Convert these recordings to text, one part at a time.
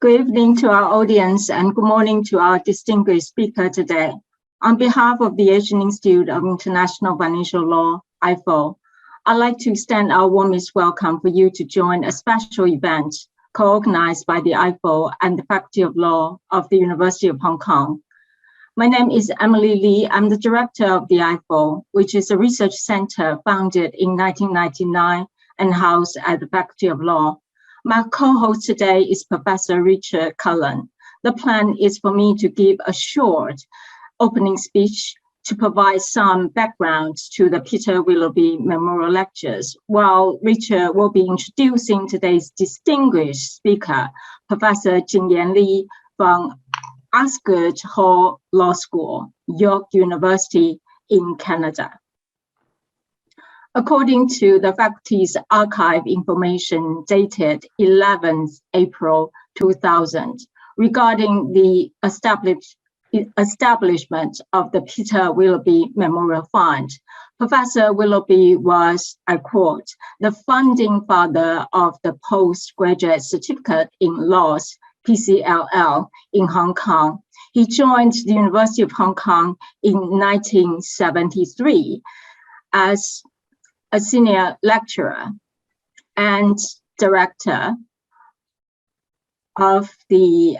Good evening to our audience and good morning to our distinguished speaker today. On behalf of the Asian Institute of International Financial Law, AIIFL, I'd like to extend our warmest welcome for you to join a special event co-organized by the AIIFL and the Faculty of Law of the University of Hong Kong. My name is Emily Lee. I'm the director of the AIIFL, which is a research center founded in 1999 and housed at the Faculty of Law. My co-host today is Professor Richard Cullen. The plan is for me to give a short opening speech to provide some background to the Peter Willoughby Memorial Lectures, while Richard will be introducing today's distinguished speaker, Professor Jinyan Li from Ascot Hall Law School, York University in Canada. According to the faculty's archive information dated 11th April 2000, regarding the establishment of the Peter Willoughby Memorial Fund, Professor Willoughby was, I quote, the founding father of the postgraduate certificate in laws, PCLL, in Hong Kong. He joined the University of Hong Kong in 1973 as a senior lecturer and director of the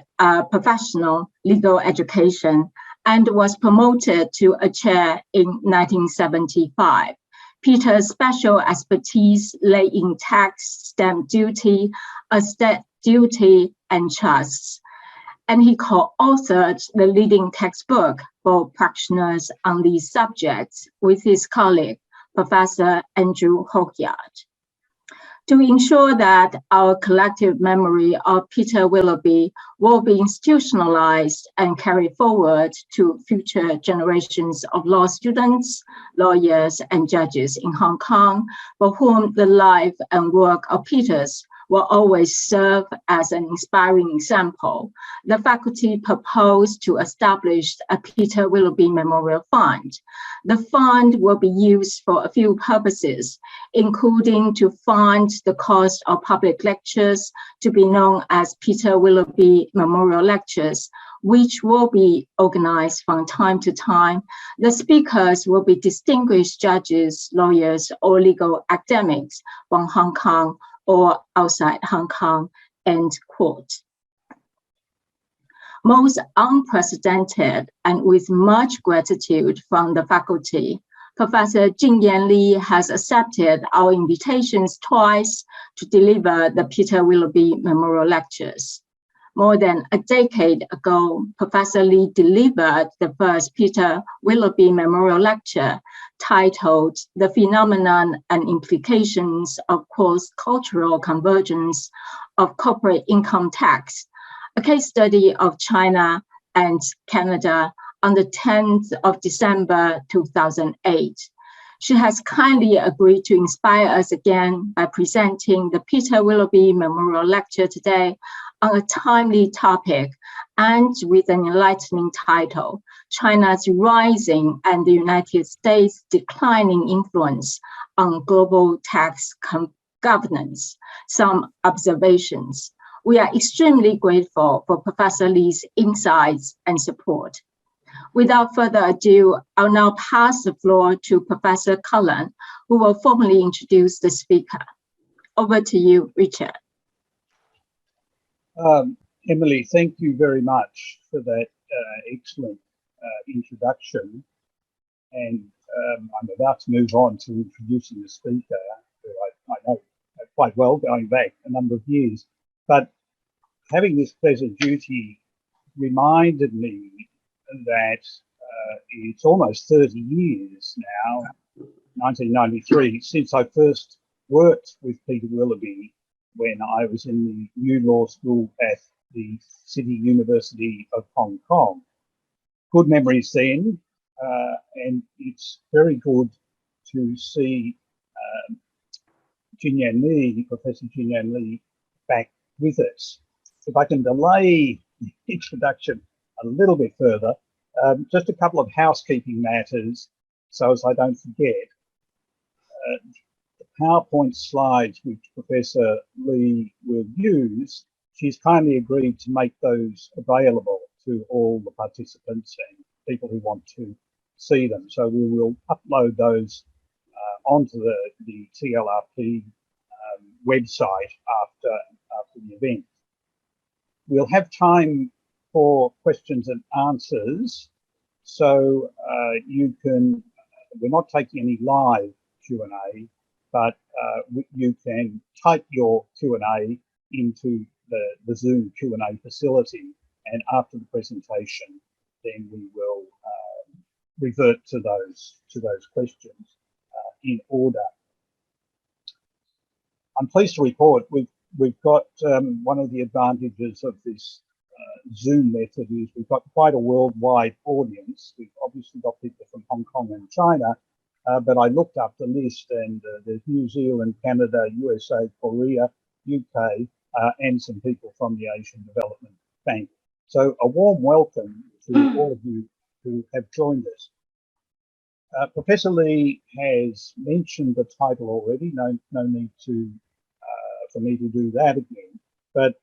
professional legal education and was promoted to a chair in 1975. Peter's special expertise lay in tax, stamp duty, estate duty, and trusts. And he co-authored the leading textbook for practitioners on these subjects with his colleague, Professor Andrew Hockyard. To ensure that our collective memory of Peter Willoughby will be institutionalized and carried forward to future generations of law students, lawyers, and judges in Hong Kong, for whom the life and work of Peter's will always serve as an inspiring example, the faculty proposed to establish a Peter Willoughby Memorial Fund. The fund will be used for a few purposes, including to fund the cost of public lectures to be known as Peter Willoughby Memorial Lectures, which will be organized from time to time. The speakers will be distinguished judges, lawyers, or legal academics from Hong Kong or outside Hong Kong, end quote. Most unprecedented and with much gratitude from the faculty, Professor Jinyan Li has accepted our invitations twice to deliver the Peter Willoughby Memorial Lectures. More than a decade ago, Professor Li delivered the first Peter Willoughby Memorial Lecture titled The Phenomenon and Implications of Cross-Cultural Convergence of Corporate Income Tax, a case study of China and Canada on the 10th of December 2008. She has kindly agreed to inspire us again by presenting the Peter Willoughby Memorial Lecture today on a timely topic and with an enlightening title, China's Rising and the United States' Declining Influence on Global Tax Governance, Some Observations. We are extremely grateful for Professor Li's insights and support. Without further ado, I'll now pass the floor to Professor Cullen, who will formally introduce the speaker. Over to you, Richard. Emily, thank you very much for that excellent introduction. And I'm about to move on to introducing the speaker, who I know quite well, going back a number of years. But having this pleasant duty reminded me that it's almost 30 years now, 1993, since I first worked with Peter Willoughby when I was in the new law school at the City University of Hong Kong. Good memories then, and it's very good to see Jinyan Li, Professor Jinyan Li, back with us. If I can delay the introduction a little bit further, just a couple of housekeeping matters so as I don't forget. The PowerPoint slides which Professor Li will use she's kindly agreed to make those available to all the participants and people who want to see them. So we will upload those onto the TLRP website after the event. We'll have time for questions and answers. So you can, we're not taking any live Q&A, but you can type your Q&A into the Zoom Q&A facility, and after the presentation, then we will revert to those questions in order. I'm pleased to report we've got one of the advantages of this Zoom method is we've got quite a worldwide audience. We've obviously got people from Hong Kong and China, but I looked up the list and there's New Zealand, Canada, USA, Korea, UK, and some people from the Asian Development Bank. So a warm welcome to all of you who have joined us. Professor Lee has mentioned the title already, no need to for me to do that again, but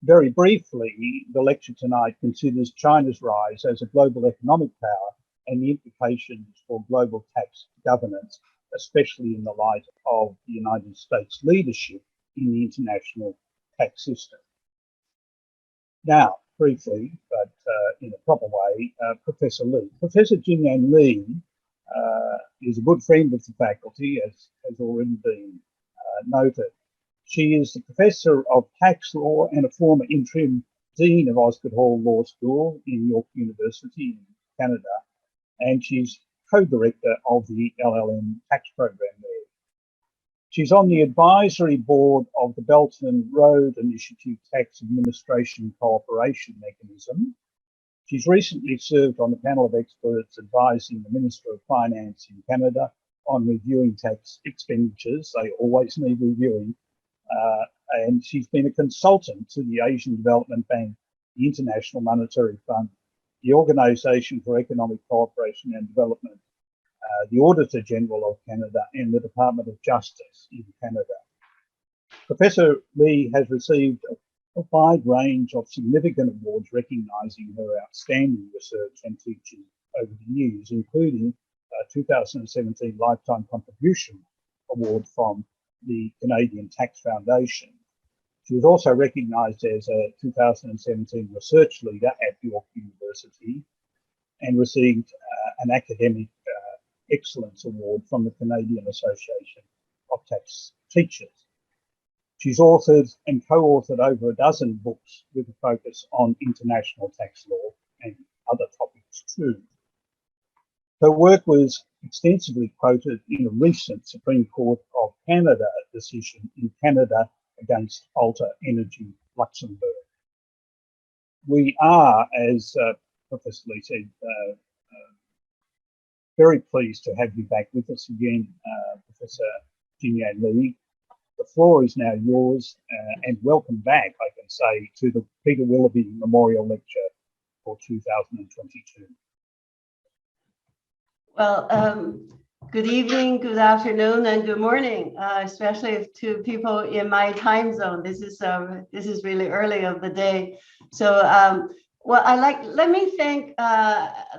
very briefly, the lecture tonight considers China's rise as a global economic power and the implications for global tax governance, especially in the light of the United States leadership in the international tax system. Now, briefly, but in a proper way, Professor Lee. Professor Jinyan Lee is a good friend of the faculty, as has already been noted. She is the Professor of Tax Law and a former interim Dean of Osgoode Hall Law School in York University in Canada, and she's co-director of the LLM tax program there. She's on the advisory board of the Belt and Road Initiative Tax Administration Cooperation Mechanism. She's recently served on the panel of experts advising the Minister of Finance in Canada on reviewing tax expenditures. They always need reviewing. And she's been a consultant to the Asian Development Bank, the International Monetary Fund, the Organisation for Economic Cooperation and Development, the Auditor General of Canada, and the Department of Justice in Canada. Professor Lee has received a wide range of significant awards recognising her outstanding research and teaching over the years, including a 2017 Lifetime Contribution Award from the Canadian Tax Foundation. She was also recognised as a 2017 Research Leader at York University and received an Academic Excellence Award from the Canadian Association of Tax Teachers. She's authored and co-authored over a dozen books with a focus on international tax law and other topics too. Her work was extensively quoted in a recent Supreme Court of Canada decision in Canada against Alta Energy Luxembourg. We are, as Professor Lee said, very pleased to have you back with us again, Professor Jinyan Lee. The floor is now yours, and welcome back, I can say, to the Peter Willoughby Memorial Lecture for 2022. Well, good evening, good afternoon, and good morning, especially to people in my time zone. This is really early of the day. So, let me thank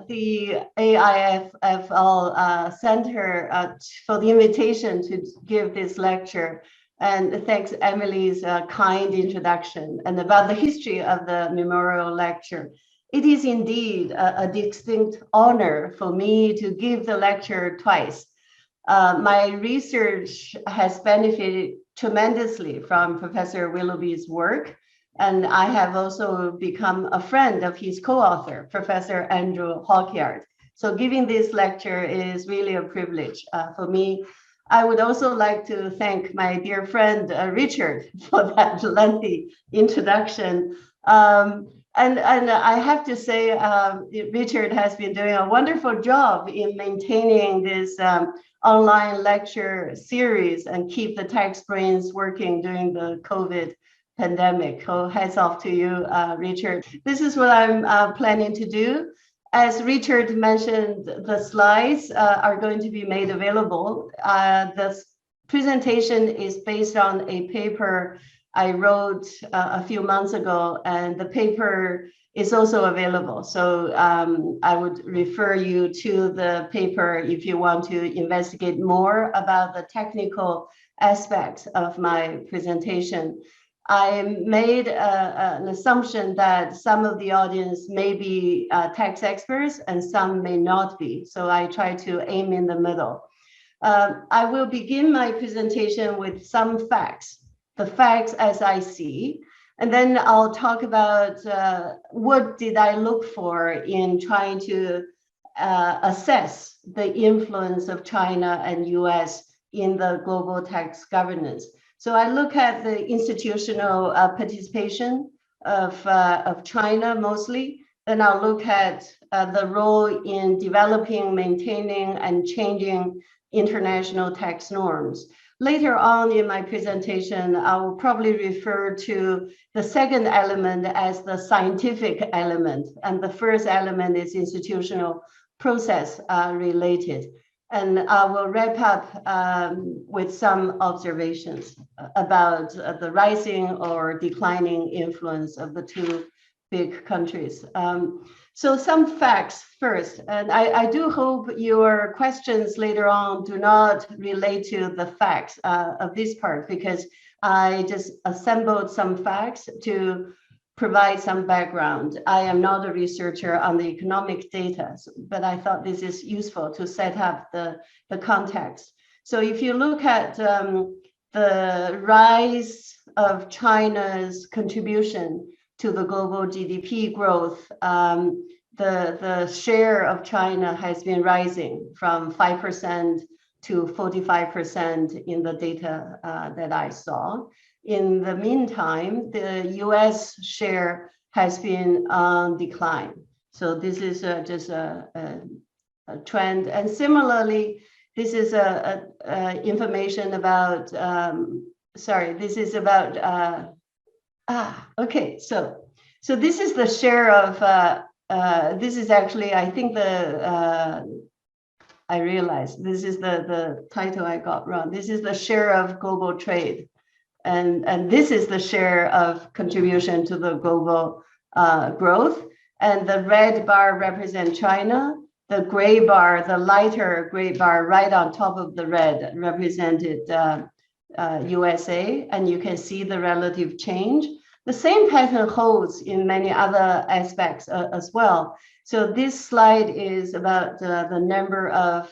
the AIIFL Center for the invitation to give this lecture. And thanks Emily's kind introduction and about the history of the memorial lecture. It is indeed a distinct honor for me to give the lecture twice. My research has benefited tremendously from Professor Willoughby's work, and I have also become a friend of his co-author, Professor Andrew Hawkyard. So giving this lecture is really a privilege for me. I would also like to thank my dear friend Richard for that lengthy introduction. And I have to say, Richard has been doing a wonderful job in maintaining this online lecture series and keep the tax brains working during the COVID pandemic. So hats off to you, Richard. This is what I'm planning to do. As Richard mentioned, the slides are going to be made available. The presentation is based on a paper I wrote a few months ago, and the paper is also available. So I would refer you to the paper if you want to investigate more about the technical aspects of my presentation. I made an assumption that some of the audience may be tax experts and some may not be. So I try to aim in the middle. I will begin my presentation with some facts, the facts as I see, and then I'll talk about what did I look for in trying to assess the influence of China and US in the global tax governance. So I look at the institutional participation of China mostly. Then I'll look at the role in developing, maintaining, and changing international tax norms. Later on in my presentation, I will probably refer to the second element as the scientific element, and the first element is institutional process related. And I will wrap up with some observations about the rising or declining influence of the two big countries. So some facts first, and I do hope your questions later on do not relate to the facts of this part, because I just assembled some facts to provide some background. I am not a researcher on the economic data, but I thought this is useful to set up the context. So if you look at the rise of China's contribution to the global GDP growth, the share of China has been rising from 5% to 45% in the data that I saw. In the meantime, the US share has been on decline. So this is just a trend. And similarly, this is information about, this is about, okay, so this is the share of, this is actually, I think I realized this is the title I got wrong. This is the share of global trade. And this is the share of contribution to the global growth. And the red bar represents China. The gray bar, the lighter gray bar right on top of the red represented USA. And you can see the relative change. The same pattern holds in many other aspects as well. So this slide is about the number of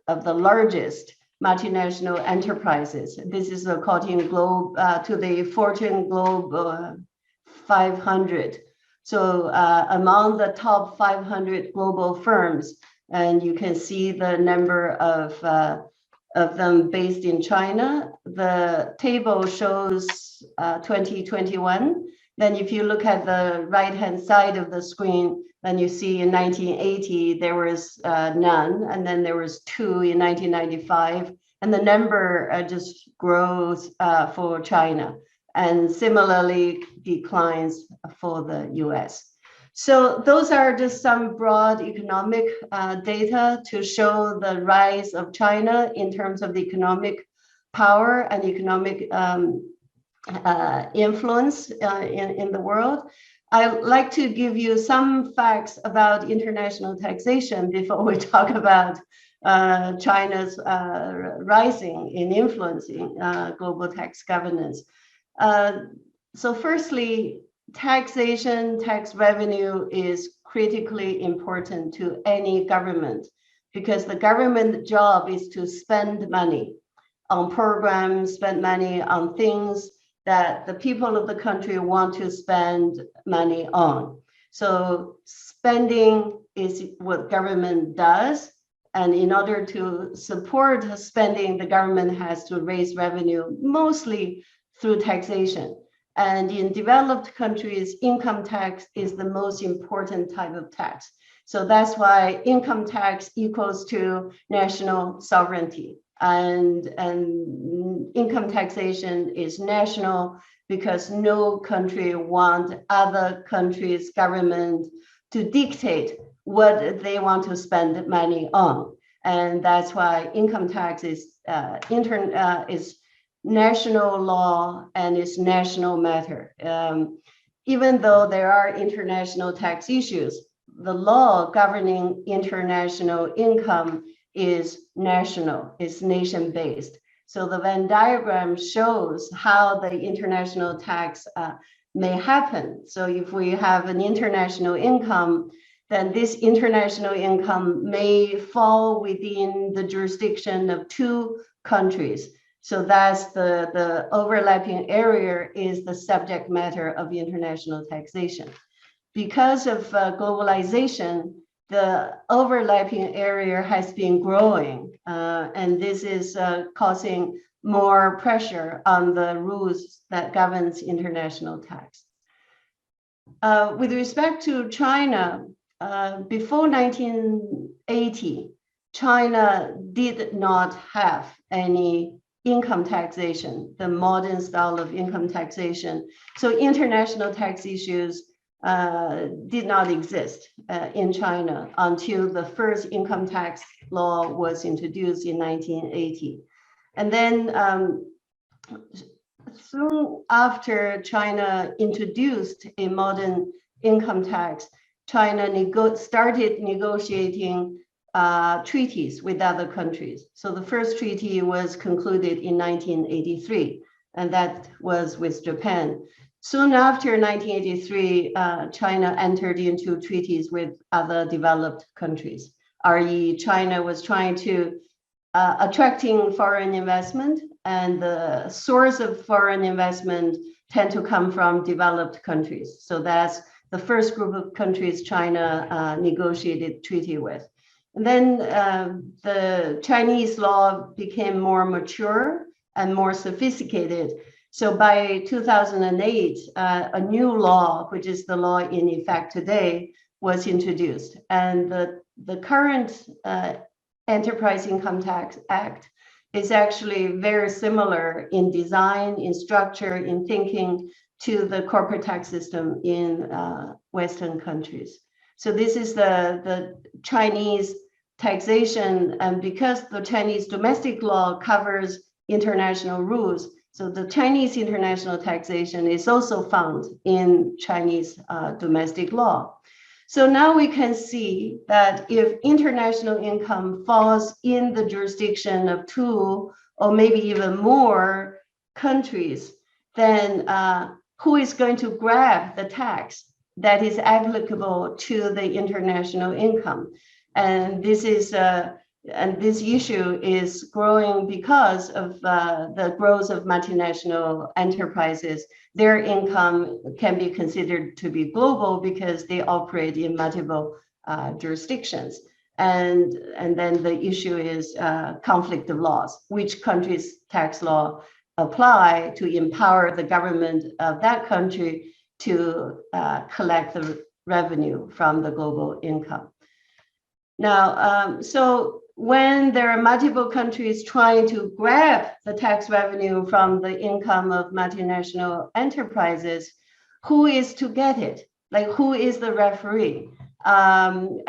the largest multinational enterprises. This is according to the Fortune Globe 500. So among the top 500 global firms, and you can see the number of them based in China. The table shows 2021. Then if you look at the right-hand side of the screen, then you see in 1980, there was none, and then there was 2 in 1995, and the number just grows for China, and similarly declines for the US. So those are just some broad economic data to show the rise of China in terms of the economic power and economic influence in the world. I'd like to give you some facts about international taxation before we talk about China's rising in influencing global tax governance. So firstly, taxation, tax revenue is critically important to any government because the government job is to spend money on programs, spend money on things that the people of the country want to spend money on. So spending is what government does. And in order to support spending, the government has to raise revenue mostly through taxation. And in developed countries, income tax is the most important type of tax. So that's why income tax equals to national sovereignty. And income taxation is national because no country wants other countries' government to dictate what they want to spend money on. And that's why income tax is national law and it's national matter. Even though there are international tax issues, the law governing international income is national, is nation-based. So the Venn diagram shows how the international tax may happen. So if we have an international income, then this international income may fall within the jurisdiction of two countries. So that's the overlapping area is the subject matter of international taxation. Because of globalization, the overlapping area has been growing, and this is causing more pressure on the rules that governs international tax. With respect to China, before 1980, China did not have any income taxation, the modern style of income taxation. So international tax issues did not exist in China until the first income tax law was introduced in 1980. And then soon after China introduced a modern income tax, China started negotiating treaties with other countries. So the first treaty was concluded in 1983, and that was with Japan. Soon after 1983, China entered into treaties with other developed countries, i.e. China was trying to attracting foreign investment, and the source of foreign investment tend to come from developed countries. So that's the first group of countries China negotiated treaty with. And then the Chinese law became more mature and more sophisticated. So by 2008, a new law, which is the law in effect today, was introduced. And the current Enterprise Income Tax Act is actually very similar in design, in structure, in thinking to the corporate tax system in Western countries. So this is the Chinese taxation, and because the Chinese domestic law covers international rules, so the Chinese international taxation is also found in Chinese domestic law. So now we can see that if international income falls in the jurisdiction of two or maybe even more countries, then who is going to grab the tax that is applicable to the international income? And this is and this issue is growing because of the growth of multinational enterprises. Their income can be considered to be global because they operate in multiple jurisdictions. And then the issue is conflict of laws, which country's tax law apply to empower the government of that country to collect the revenue from the global income. Now, so when there are multiple countries trying to grab the tax revenue from the income of multinational enterprises, who is to get it? Like, who is the referee? And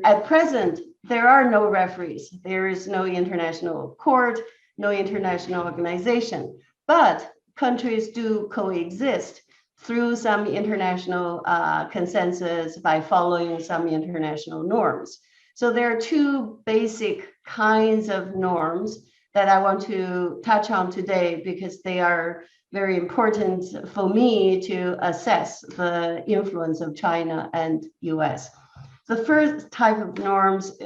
at present, there are no referees. There is no international court, no international organization, but countries do coexist through some international consensus by following some international norms. So there are two basic kinds of norms that I want to touch on today because they are very important for me to assess the influence of China and US. The first type of norms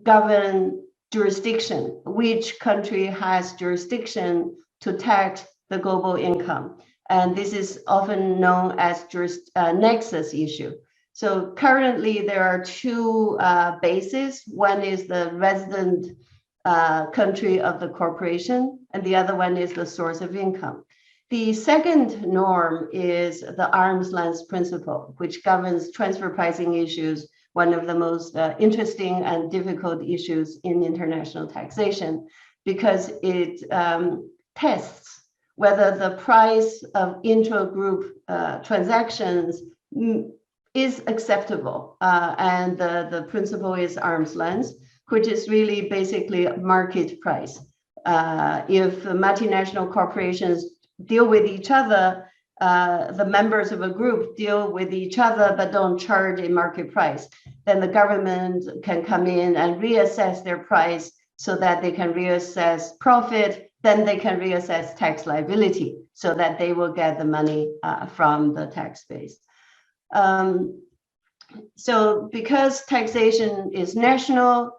govern jurisdiction, which country has jurisdiction to tax the global income. And this is often known as nexus issue. So currently there are two bases. One is the resident country of the corporation, and the other one is the source of income. The second norm is the arm's length principle, which governs transfer pricing issues, one of the most interesting and difficult issues in international taxation, because it tests whether the price of intra-group transactions is acceptable. And the principle is arm's length, which is really basically market price. If multinational corporations deal with each other, the members of a group deal with each other but don't charge a market price, then the government can come in and reassess their price so that they can reassess profit, then they can reassess tax liability so that they will get the money from the tax base. So because taxation is national,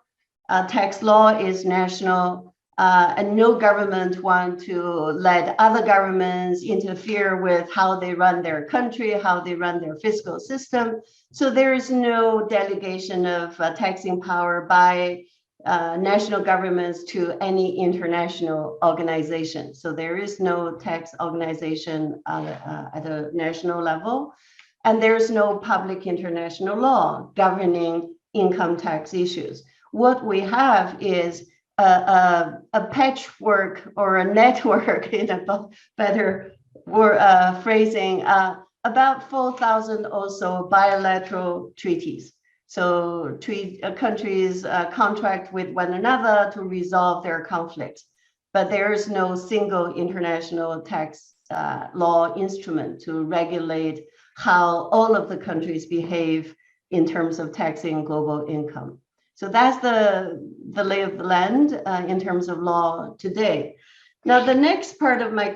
tax law is national, and no government want to let other governments interfere with how they run their country, how they run their fiscal system. So there is no delegation of taxing power by national governments to any international organization. So there is no tax organization at a national level, and there is no public international law governing income tax issues. What we have is a patchwork or a network, in a better phrasing, about 4,000 or so bilateral treaties. So countries contract with one another to resolve their conflicts, but there is no single international tax law instrument to regulate how all of the countries behave in terms of taxing global income. So that's the lay of the land in terms of law today. Now, the next part of my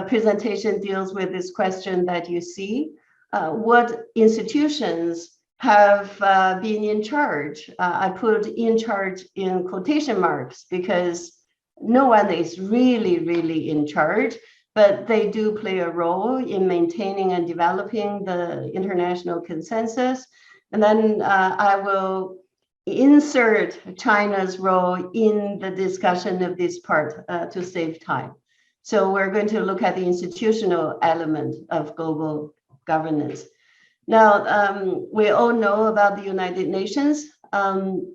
presentation deals with this question that you see. What institutions have been in charge? I put in charge in quotation marks because no one is really in charge, but they do play a role in maintaining and developing the international consensus. And then I will insert China's role in the discussion of this part to save time. So we're going to look at the institutional element of global governance. Now, we all know about the United Nations. The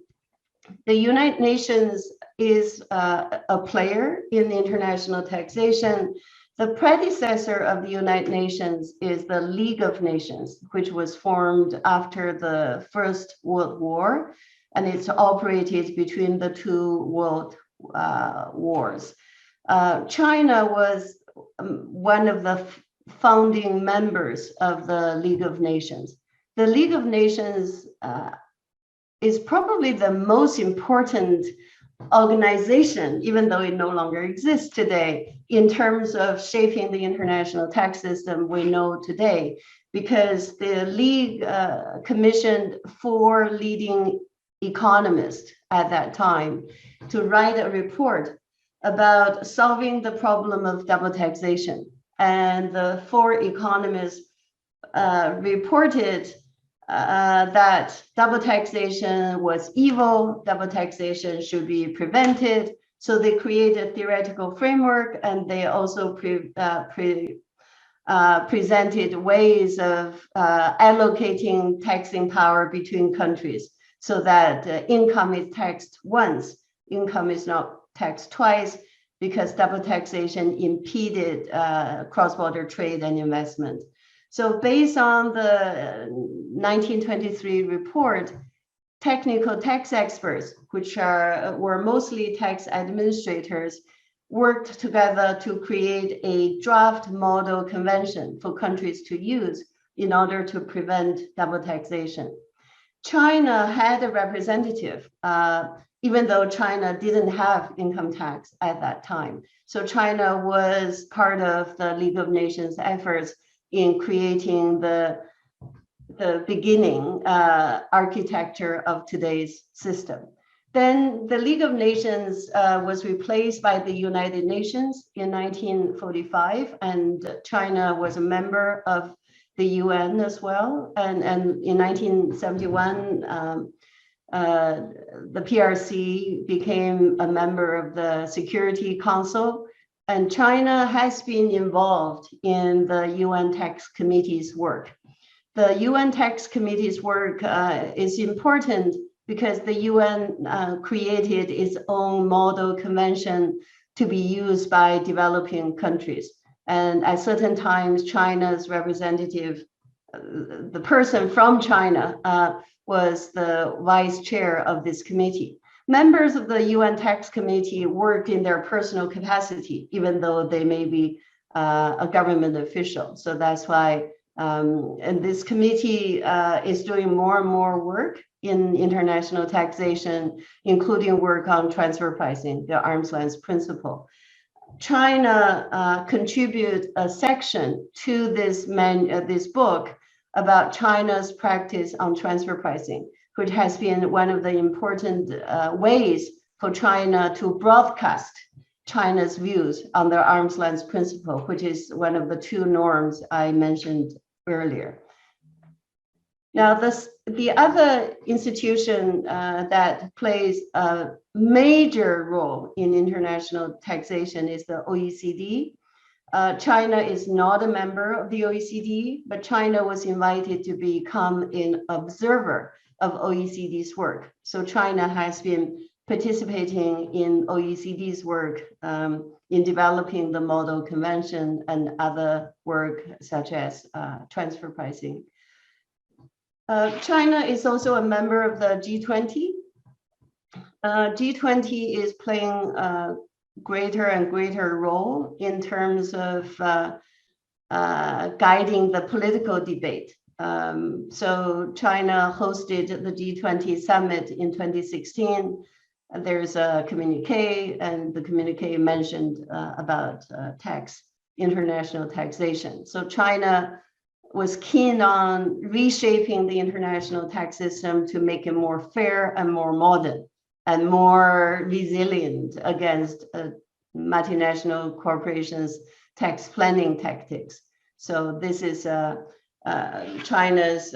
United Nations is a player in international taxation. The predecessor of the United Nations is the League of Nations, which was formed after the First World War, and it's operated between the two world wars. China was one of the founding members of the League of Nations. The League of Nations is probably the most important organization, even though it no longer exists today, in terms of shaping the international tax system we know today, because the League commissioned 4 leading economists at that time to write a report about solving the problem of double taxation. And the 4 economists reported that double taxation was evil, double taxation should be prevented. So they created a theoretical framework, and they also presented ways of allocating taxing power between countries so that income is taxed once, income is not taxed twice, because double taxation impeded cross-border trade and investment. So based on the 1923 report, technical tax experts, which were mostly tax administrators, worked together to create a draft model convention for countries to use in order to prevent double taxation. China had a representative, even though China didn't have income tax at that time. So China was part of the League of Nations efforts in creating the beginning architecture of today's system. Then the League of Nations was replaced by the United Nations in 1945, and China was a member of the UN as well. And in 1971, the PRC became a member of the Security Council, and China has been involved in the UN Tax Committee's work. The UN Tax Committee's work is important because the UN created its own model convention to be used by developing countries. And at certain times, China's representative, the person from China, was the vice chair of this committee. members of the UN Tax Committee work in their personal capacity, even though they may be a government official. So that's why, and this committee is doing more and more work in international taxation, including work on transfer pricing, the arm's length principle. China contribute a section to this book about China's practice on transfer pricing, which has been one of the important ways for China to broadcast China's views on the arm's length principle, which is one of the two norms I mentioned earlier. Now, the other institution that plays a major role in international taxation is the OECD. China is not a member of the OECD, but China was invited to become an observer of OECD's work. So China has been participating in OECD's work in developing the model convention and other work such as transfer pricing. China is also a member of the G20. G20 is playing a greater and greater role in terms of guiding the political debate. So China hosted the G20 summit in 2016. There's a communique, and the communique mentioned about international taxation. So China was keen on reshaping the international tax system to make it more fair and more modern and more resilient against multinational corporations' tax planning tactics. So this is China's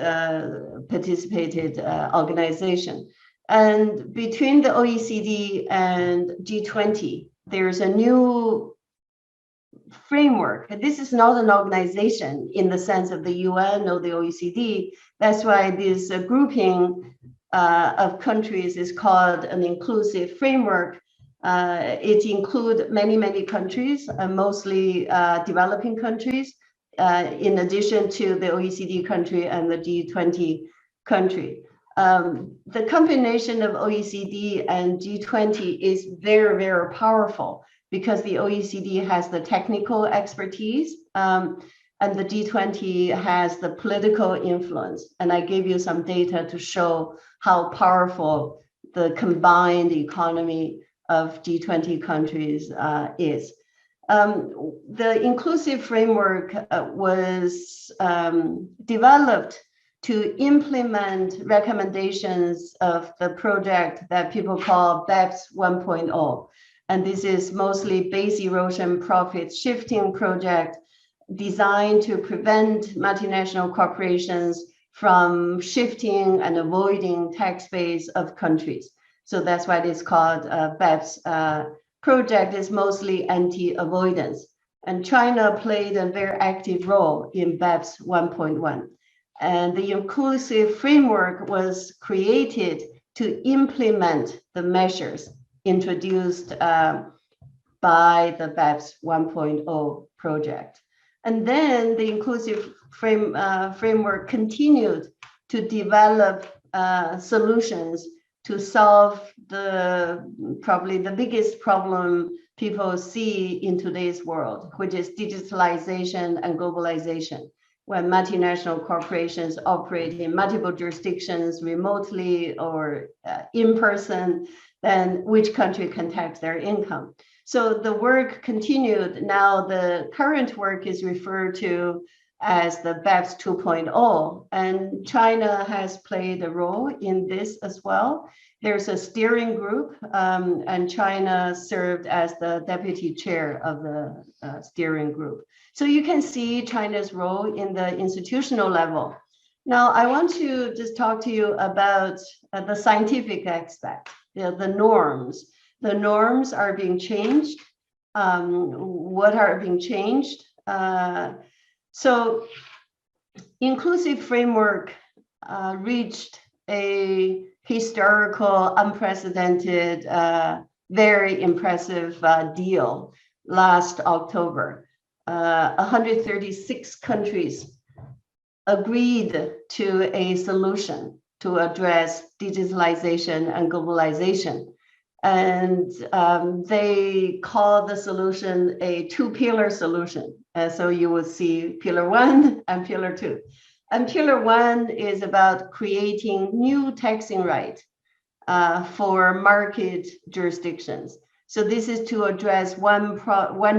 participated organization. And between the OECD and G20, there's a new framework. This is not an organization in the sense of the UN or the OECD. That's why this grouping of countries is called an inclusive framework. It includes many countries, mostly developing countries, in addition to the OECD country and the G20 country. The combination of OECD and G20 is very, very powerful because the OECD has the technical expertise and the G20 has the political influence. And I gave you some data to show how powerful the combined economy of G20 countries is. The inclusive framework was developed to implement recommendations of the project that people call BEPS 1.0. And this is mostly base erosion profit shifting project designed to prevent multinational corporations from shifting and avoiding tax base of countries. So that's why it's called BEPS project is mostly anti-avoidance. And China played a very active role in BEPS 1.1. And the inclusive framework was created to implement the measures introduced by the BEPS 1.0 project. And then the inclusive framework continued to develop solutions to solve probably the biggest problem people see in today's world, which is digitalization and globalization. When multinational corporations operate in multiple jurisdictions remotely or in person, then which country can tax their income? So the work continued. Now the current work is referred to as the BEPS 2.0, and China has played a role in this as well. There's a steering group, and China served as the deputy chair of the steering group. So you can see China's role in the institutional level. Now, I want to just talk to you about the scientific aspect, the norms. The norms are being changed. What are being changed? So inclusive framework reached a historical, unprecedented, very impressive deal last October. 136 countries agreed to a solution to address digitalization and globalization. And they call the solution a two-pillar solution. So you will see pillar 1 and pillar 2. And pillar 1 is about creating new taxing right for market jurisdictions. So this is to address one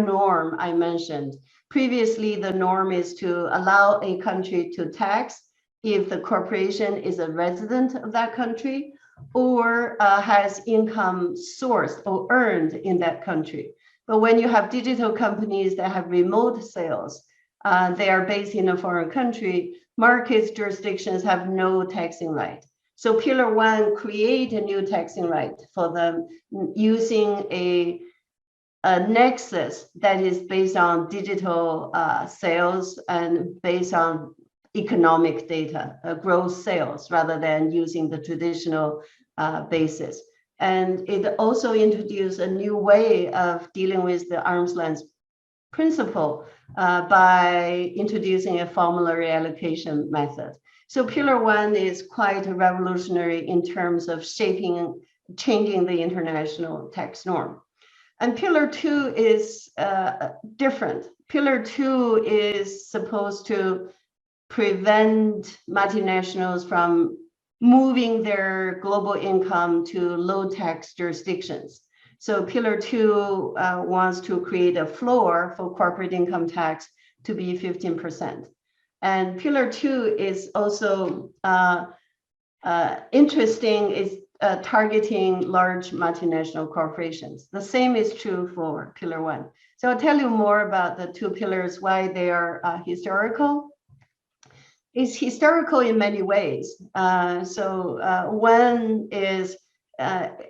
norm I mentioned. Previously, the norm is to allow a country to tax if the corporation is a resident of that country or has income sourced or earned in that country. But when you have digital companies that have remote sales, they are based in a foreign country, market jurisdictions have no taxing right. So pillar 1 create a new taxing right for them using a nexus that is based on digital sales and based on economic data, gross sales, rather than using the traditional basis. And it also introduced a new way of dealing with the arm's length principle by introducing a formulary allocation method. So pillar 1 is quite revolutionary in terms of changing the international tax norm. And pillar 2 is different. Pillar 2 is supposed to prevent multinationals from moving their global income to low tax jurisdictions. So pillar 2 wants to create a floor for corporate income tax to be 15%. And pillar 2 is also interesting, is targeting large multinational corporations. The same is true for pillar 1. So I'll tell you more about the 2 pillars, why they are historical. It's historical in many ways. One is,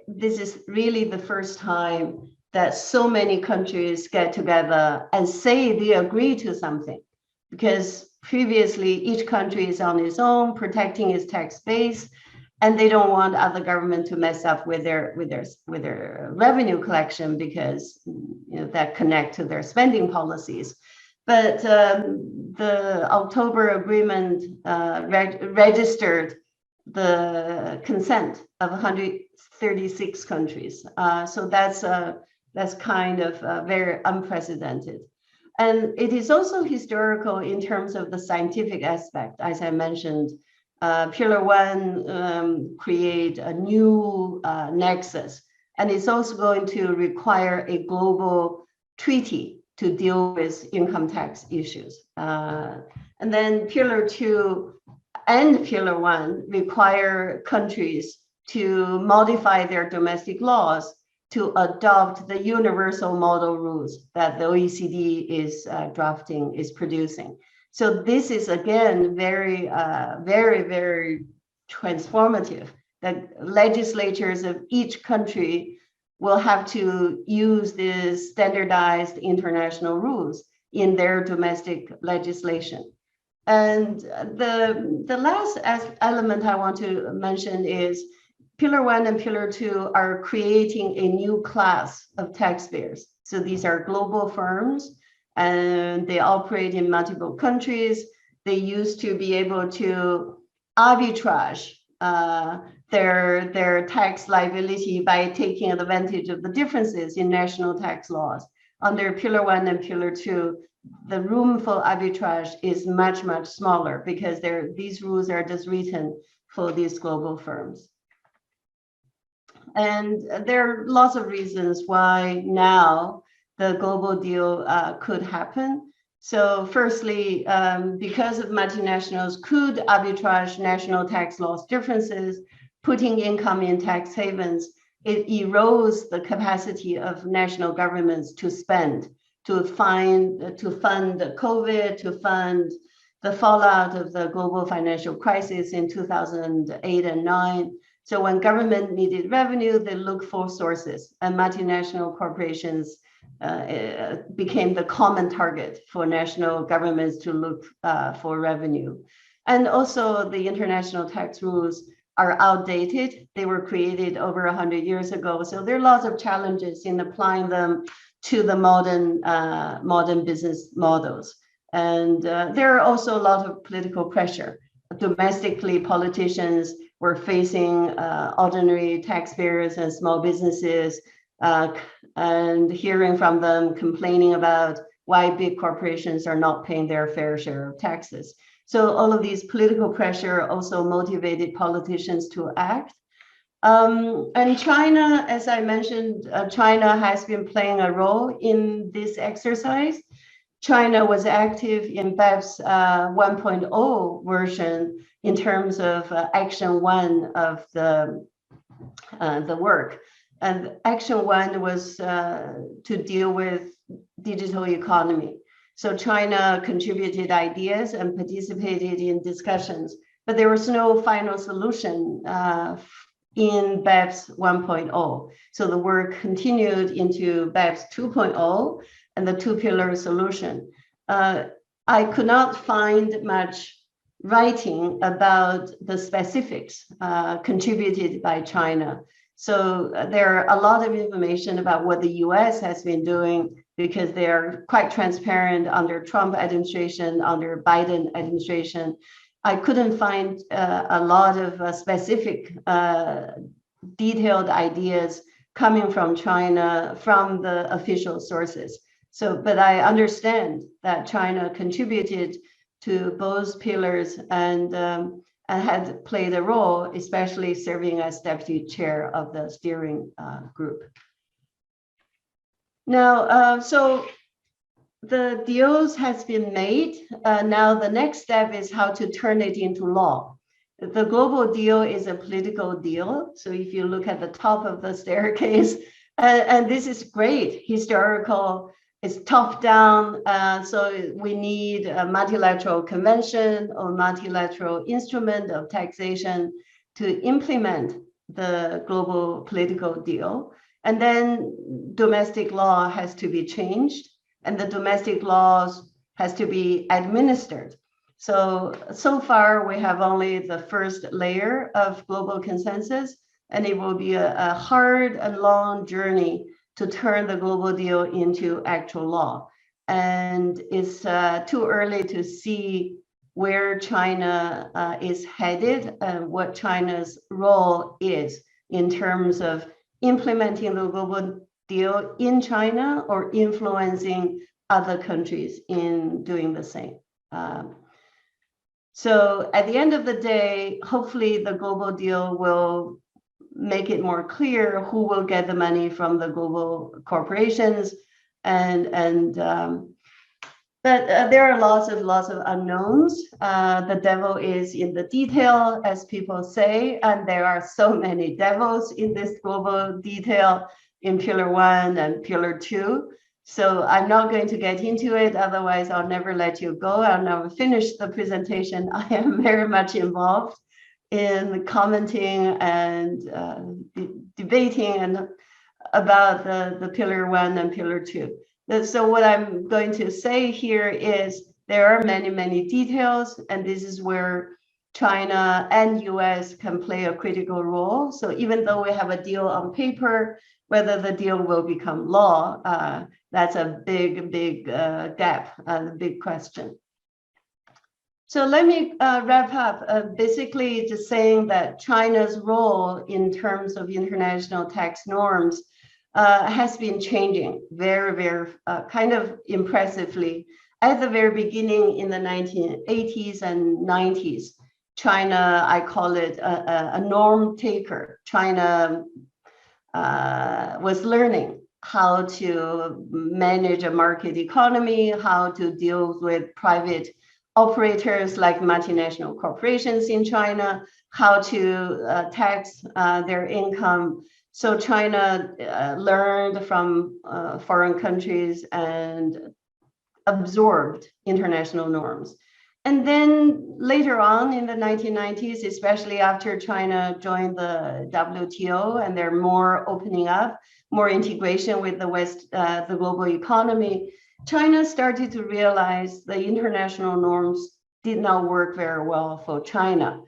this is really the first time that so many countries get together and say they agree to something, because previously each country is on its own, protecting its tax base, and they don't want other government to mess up with their revenue collection, because that connect to their spending policies. But the October agreement registered the consent of 136 countries. So that's kind of very unprecedented. And it is also historical in terms of the scientific aspect. As I mentioned, pillar 1 create a new nexus, and it's also going to require a global treaty to deal with income tax issues. And then pillar 2 and pillar 1 require countries to modify their domestic laws to adopt the universal model rules that the OECD is producing. So this is again very, very transformative. The legislatures of each country will have to use these standardized international rules in their domestic legislation. And the last element I want to mention is pillar 1 and pillar 2 are creating a new class of taxpayers. So these are global firms, and they operate in multiple countries. They used to be able to arbitrage their tax liability by taking advantage of the differences in national tax laws. Under pillar 1 and pillar 2, the room for arbitrage is much, much smaller, because these rules are just written for these global firms. And there are lots of reasons why now the global deal could happen. So firstly, because of multinationals could arbitrage national tax laws differences, putting income in tax havens, it erodes the capacity of national governments to spend, to fund COVID, to fund the fallout of the global financial crisis in 2008 and 9. So when government needed revenue, they looked for sources, and multinational corporations became the common target for national governments to look for revenue. And also the international tax rules are outdated. They were created over 100 years ago. So there are lots of challenges in applying them to the modern business models. And there are also a lot of political pressure. Domestically, politicians were facing ordinary taxpayers and small businesses, and hearing from them complaining about why big corporations are not paying their fair share of taxes. So all of these political pressure also motivated politicians to act. And China, as I mentioned, China has been playing a role in this exercise. China was active in BEPS 1.0 version in terms of Action 1 of the work. And Action 1 was to deal with digital economy. So China contributed ideas and participated in discussions, but there was no final solution in BEPS 1.0. So the work continued into BEPS 2.0 and the two-pillar solution. I could not find much writing about the specifics contributed by China. So there are a lot of information about what the US has been doing because they're quite transparent under Trump administration, under Biden administration. I couldn't find a lot of specific detailed ideas coming from China from the official sources. So, but I understand that China contributed to both pillars and had played a role, especially serving as deputy chair of the steering group. Now, so the deals has been made. Now the next step is how to turn it into law. The global deal is a political deal. So if you look at the top of the staircase, and this is great, historical, it's top down. So we need a multilateral convention or multilateral instrument of taxation to implement the global political deal. And then domestic law has to be changed, and the domestic laws has to be administered. So far we have only the first layer of global consensus, and it will be a hard and long journey to turn the global deal into actual law. And it's too early to see where China is headed and what China's role is in terms of implementing the global deal in China or influencing other countries in doing the same. So at the end of the day, hopefully the global deal will make it more clear who will get the money from the global corporations, but there are lots of unknowns. The devil is in the detail, as people say, and there are so many devils in this global detail in Pillar 1 and Pillar 2. So I'm not going to get into it, otherwise I'll never let you go. I'll never finish the presentation. I am very much involved in commenting and debating and about the Pillar 1 and Pillar 2. So what I'm going to say here is there are many details, and this is where China and US can play a critical role. So even though we have a deal on paper, whether the deal will become law, that's a big gap, a big question. So let me wrap up basically just saying that China's role in terms of international tax norms has been changing very kind of impressively. At the very beginning in the 1980s and 90s, China, I call it a norm taker. China was learning how to manage a market economy, how to deal with private operators like multinational corporations in China, how to tax their income. So China learned from foreign countries and absorbed international norms. And then later on in the 1990s, especially after China joined the WTO and they're more opening up, more integration with the West, the global economy, China started to realize the international norms did not work very well for China.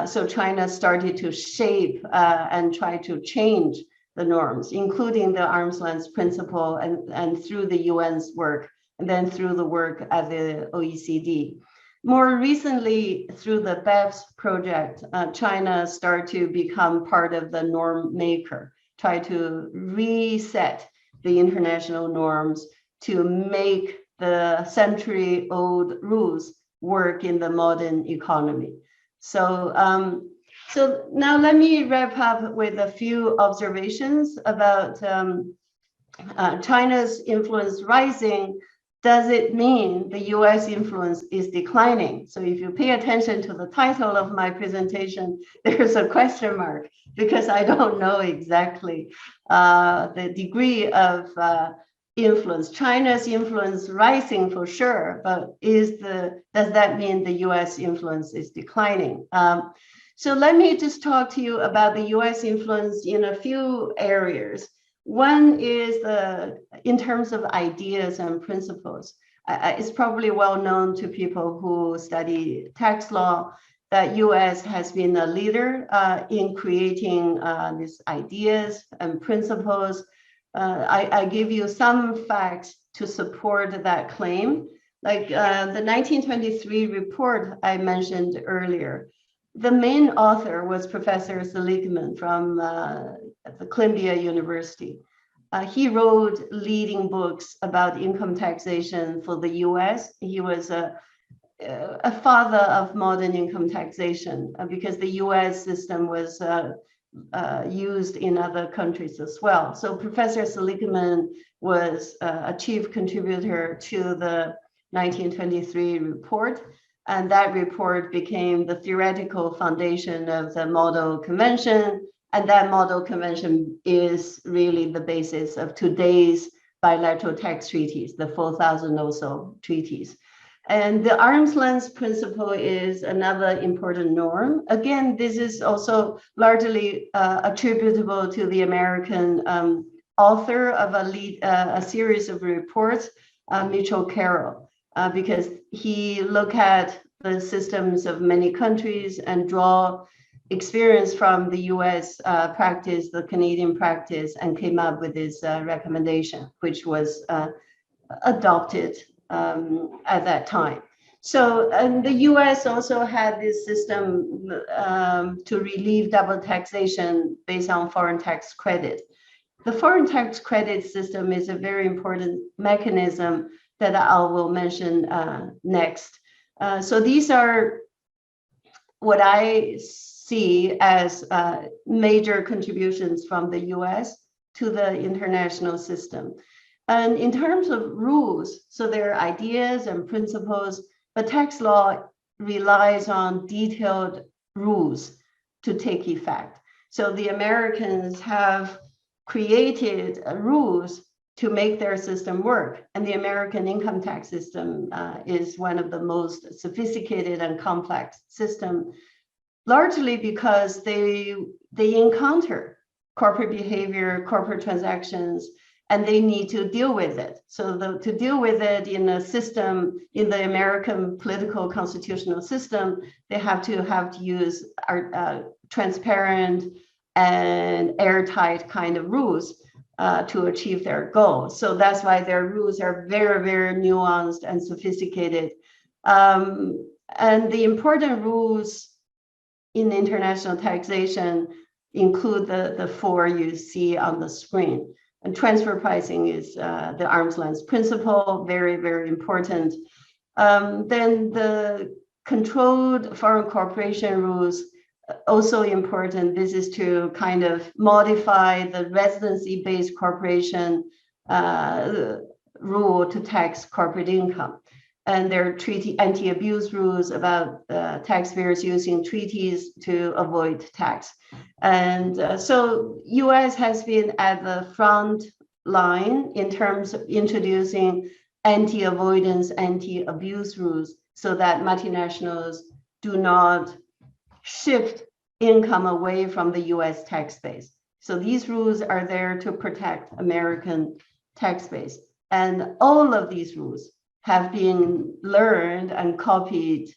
So China started to shape and try to change the norms, including the arm's length principle and through the UN's work, and then through the work at the OECD. More recently, through the BEPS project, China started to become part of the norm maker, try to reset the international norms to make the century-old rules work in the modern economy. So, so now let me wrap up with a few observations about China's influence rising. Does it mean the US influence is declining? So if you pay attention to the title of my presentation, there's a question mark because I don't know exactly the degree of influence. China's influence rising for sure, but does that mean the US influence is declining? So let me just talk to you about the US influence in a few areas. One is in terms of ideas and principles. It's probably well known to people who study tax law that US has been a leader in creating these ideas and principles. I give you some facts to support that claim. Like the 1923 report I mentioned earlier, the main author was Professor Seligman from the Columbia University. He wrote leading books about income taxation for the US. He was a father of modern income taxation because the US system was used in other countries as well. So Professor Seligman was a chief contributor to the 1923 report. And that report became the theoretical foundation of the Model Convention. And that Model Convention is really the basis of today's bilateral tax treaties, the 4,000 or so treaties. And the arm's length principle is another important norm. Again, this is also largely attributable to the American author of a series of reports, Mitchell Carroll. Because he looked at the systems of many countries and draw experience from the US practice, the Canadian practice, and came up with this recommendation, which was adopted at that time. So, and the US also had this system to relieve double taxation based on foreign tax credit. The foreign tax credit system is a very important mechanism that I will mention next. So these are what I see as major contributions from the US to the international system. And in terms of rules, so there are ideas and principles, but tax law relies on detailed rules to take effect. So the Americans have created rules to make their system work. And the American income tax system is one of the most sophisticated and complex systems, largely because they encounter corporate behavior, corporate transactions, and they need to deal with it. So to deal with it in a system, in the American political constitutional system, they have to use transparent and airtight kind of rules to achieve their goals. So that's why their rules are very, very nuanced and sophisticated. And the important rules in international taxation include the four you see on the screen. And transfer pricing is the arm's length principle, very, very important. Then the controlled foreign corporation rules, also important. This is to kind of modify the residency-based corporation rule to tax corporate income. And there are treaty anti-abuse rules about taxpayers using treaties to avoid tax. And so US has been at the front line in terms of introducing anti-avoidance, anti-abuse rules so that multinationals do not shift income away from the US tax base. So these rules are there to protect American tax base. And all of these rules have been learned and copied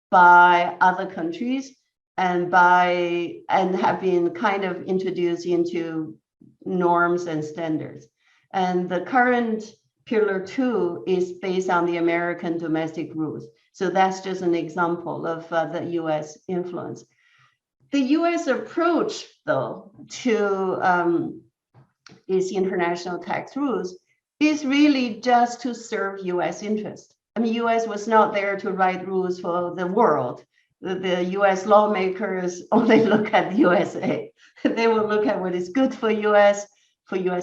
by other countries and have been kind of introduced into norms and standards. And the current Pillar 2 is based on the American domestic rules. So that's just an example of the US influence. The US approach, though, to these international tax rules is really just to serve US interest. I mean, US was not there to write rules for the world. The US lawmakers only look at the USA. They will look at what is good for US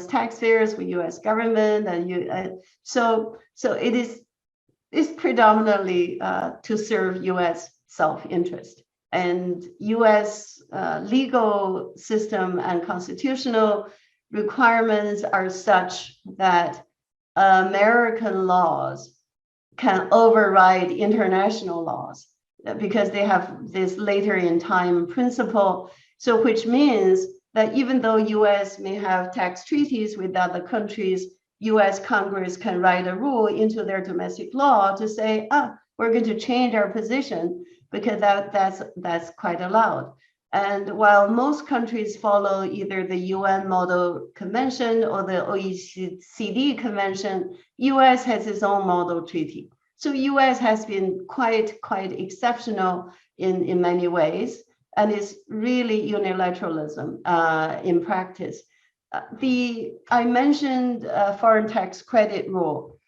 taxpayers, for US government, and so it is predominantly to serve US self-interest. And US legal system and constitutional requirements are such that American laws can override international laws because they have this later in time principle. So which means that even though US may have tax treaties with other countries, US Congress can write a rule into their domestic law to say, we're going to change our position because that's quite allowed. And while most countries follow either the UN Model Convention or the OECD Convention, US has its own model treaty. So US has been quite exceptional in many ways, and is really unilateralism in practice. I mentioned foreign tax credit rule.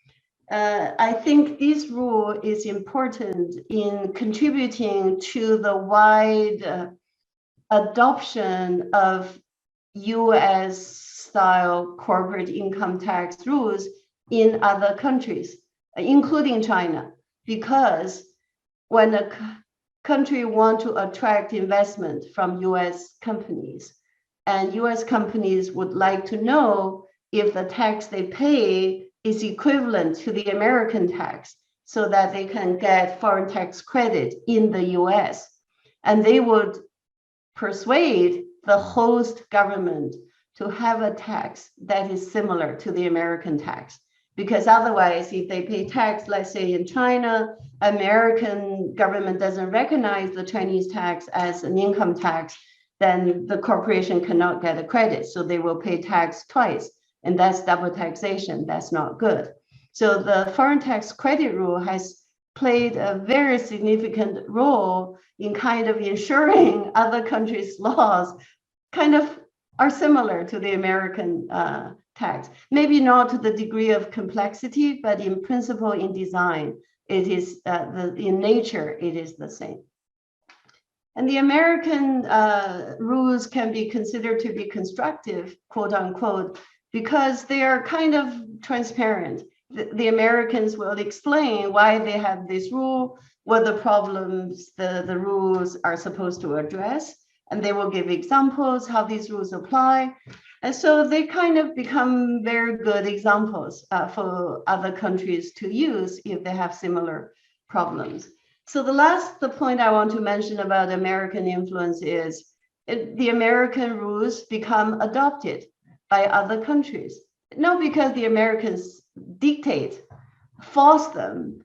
I think this rule is important in contributing to the wide adoption of US-style corporate income tax rules in other countries, including China, because when a country wants to attract investment from US companies, and US companies would like to know if the tax they pay is equivalent to the American tax so that they can get foreign tax credit in the US. And they would persuade the host government to have a tax that is similar to the American tax. Because otherwise, if they pay tax, let's say in China, American government doesn't recognize the Chinese tax as an income tax, then the corporation cannot get a credit. So they will pay tax twice, and that's double taxation. That's not good. So the foreign tax credit rule has played a very significant role in kind of ensuring other countries' laws kind of are similar to the American tax. Maybe not to the degree of complexity, but in principle, in design, it is in nature, it is the same. And the American rules can be considered to be constructive, quote unquote, because they are kind of transparent. The Americans will explain why they have this rule, what the problems the rules are supposed to address, and they will give examples how these rules apply. And so they kind of become very good examples for other countries to use if they have similar problems. So the point I want to mention about American influence is the American rules become adopted by other countries. Not because the Americans dictate, force them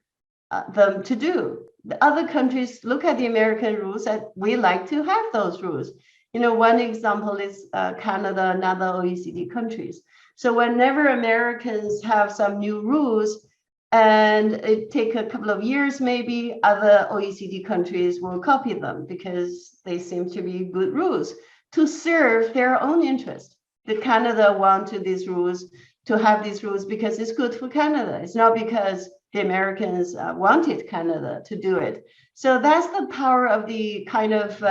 to do. The other countries look at the American rules and we like to have those rules. You know, one example is Canada and other OECD countries. So whenever Americans have some new rules and it take a couple of years, maybe other OECD countries will copy them because they seem to be good rules to serve their own interest. The Canada wanted these rules to have these rules because it's good for Canada. It's not because the Americans wanted Canada to do it. So that's the power of the kind of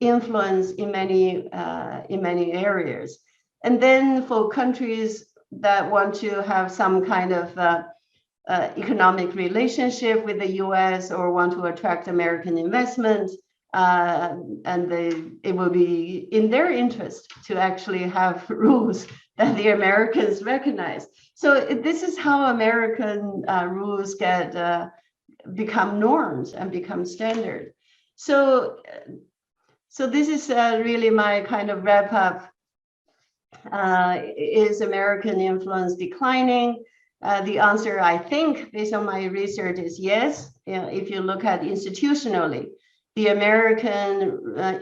influence in many areas. And then for countries that want to have some kind of economic relationship with the US or want to attract American investment, it will be in their interest to actually have rules that the Americans recognize. So this is how American rules become norms and become standard. So this is really my kind of wrap up. Is American influence declining? The answer, I think, based on my research, is yes. If you look at institutionally, the American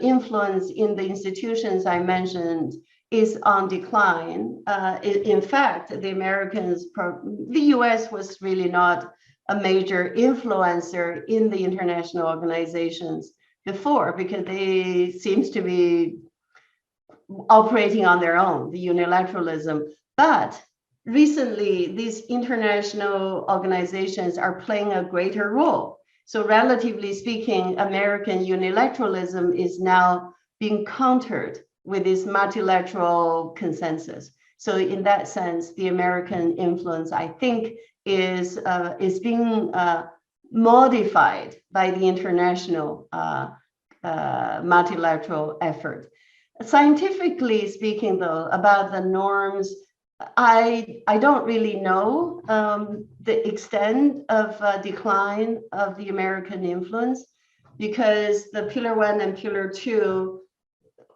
influence in the institutions I mentioned is on decline. In fact, the US was really not a major influencer in the international organizations before, because they seems to be operating on their own, the unilateralism. But recently, these international organizations are playing a greater role. So relatively speaking, American unilateralism is now being countered with this multilateral consensus. So in that sense, the American influence, I think, is being modified by the international multilateral effort. Scientifically speaking, though, about the norms, I don't really know the extent of decline of the American influence, because the Pillar 1 and Pillar 2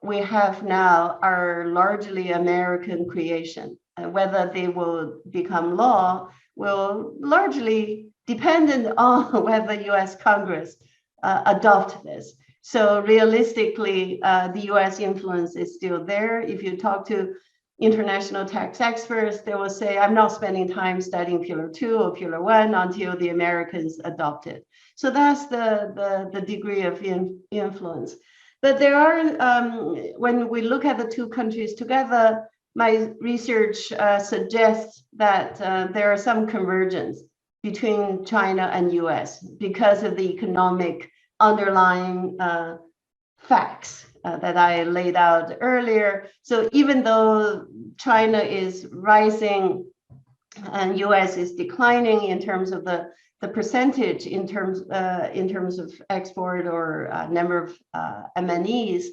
we have now are largely American creation. And whether they will become law will largely depend on whether US Congress adopt this. So realistically, the US influence is still there. If you talk to international tax experts, they will say, I'm not spending time studying Pillar 2 or Pillar 1 until the Americans adopt it. So that's the degree of influence. But there are, when we look at the two countries together, my research suggests that there are some convergence between China and US because of the economic underlying facts that I laid out earlier. So even though China is rising and US is declining in terms of the percentage in terms of export or number of MNEs,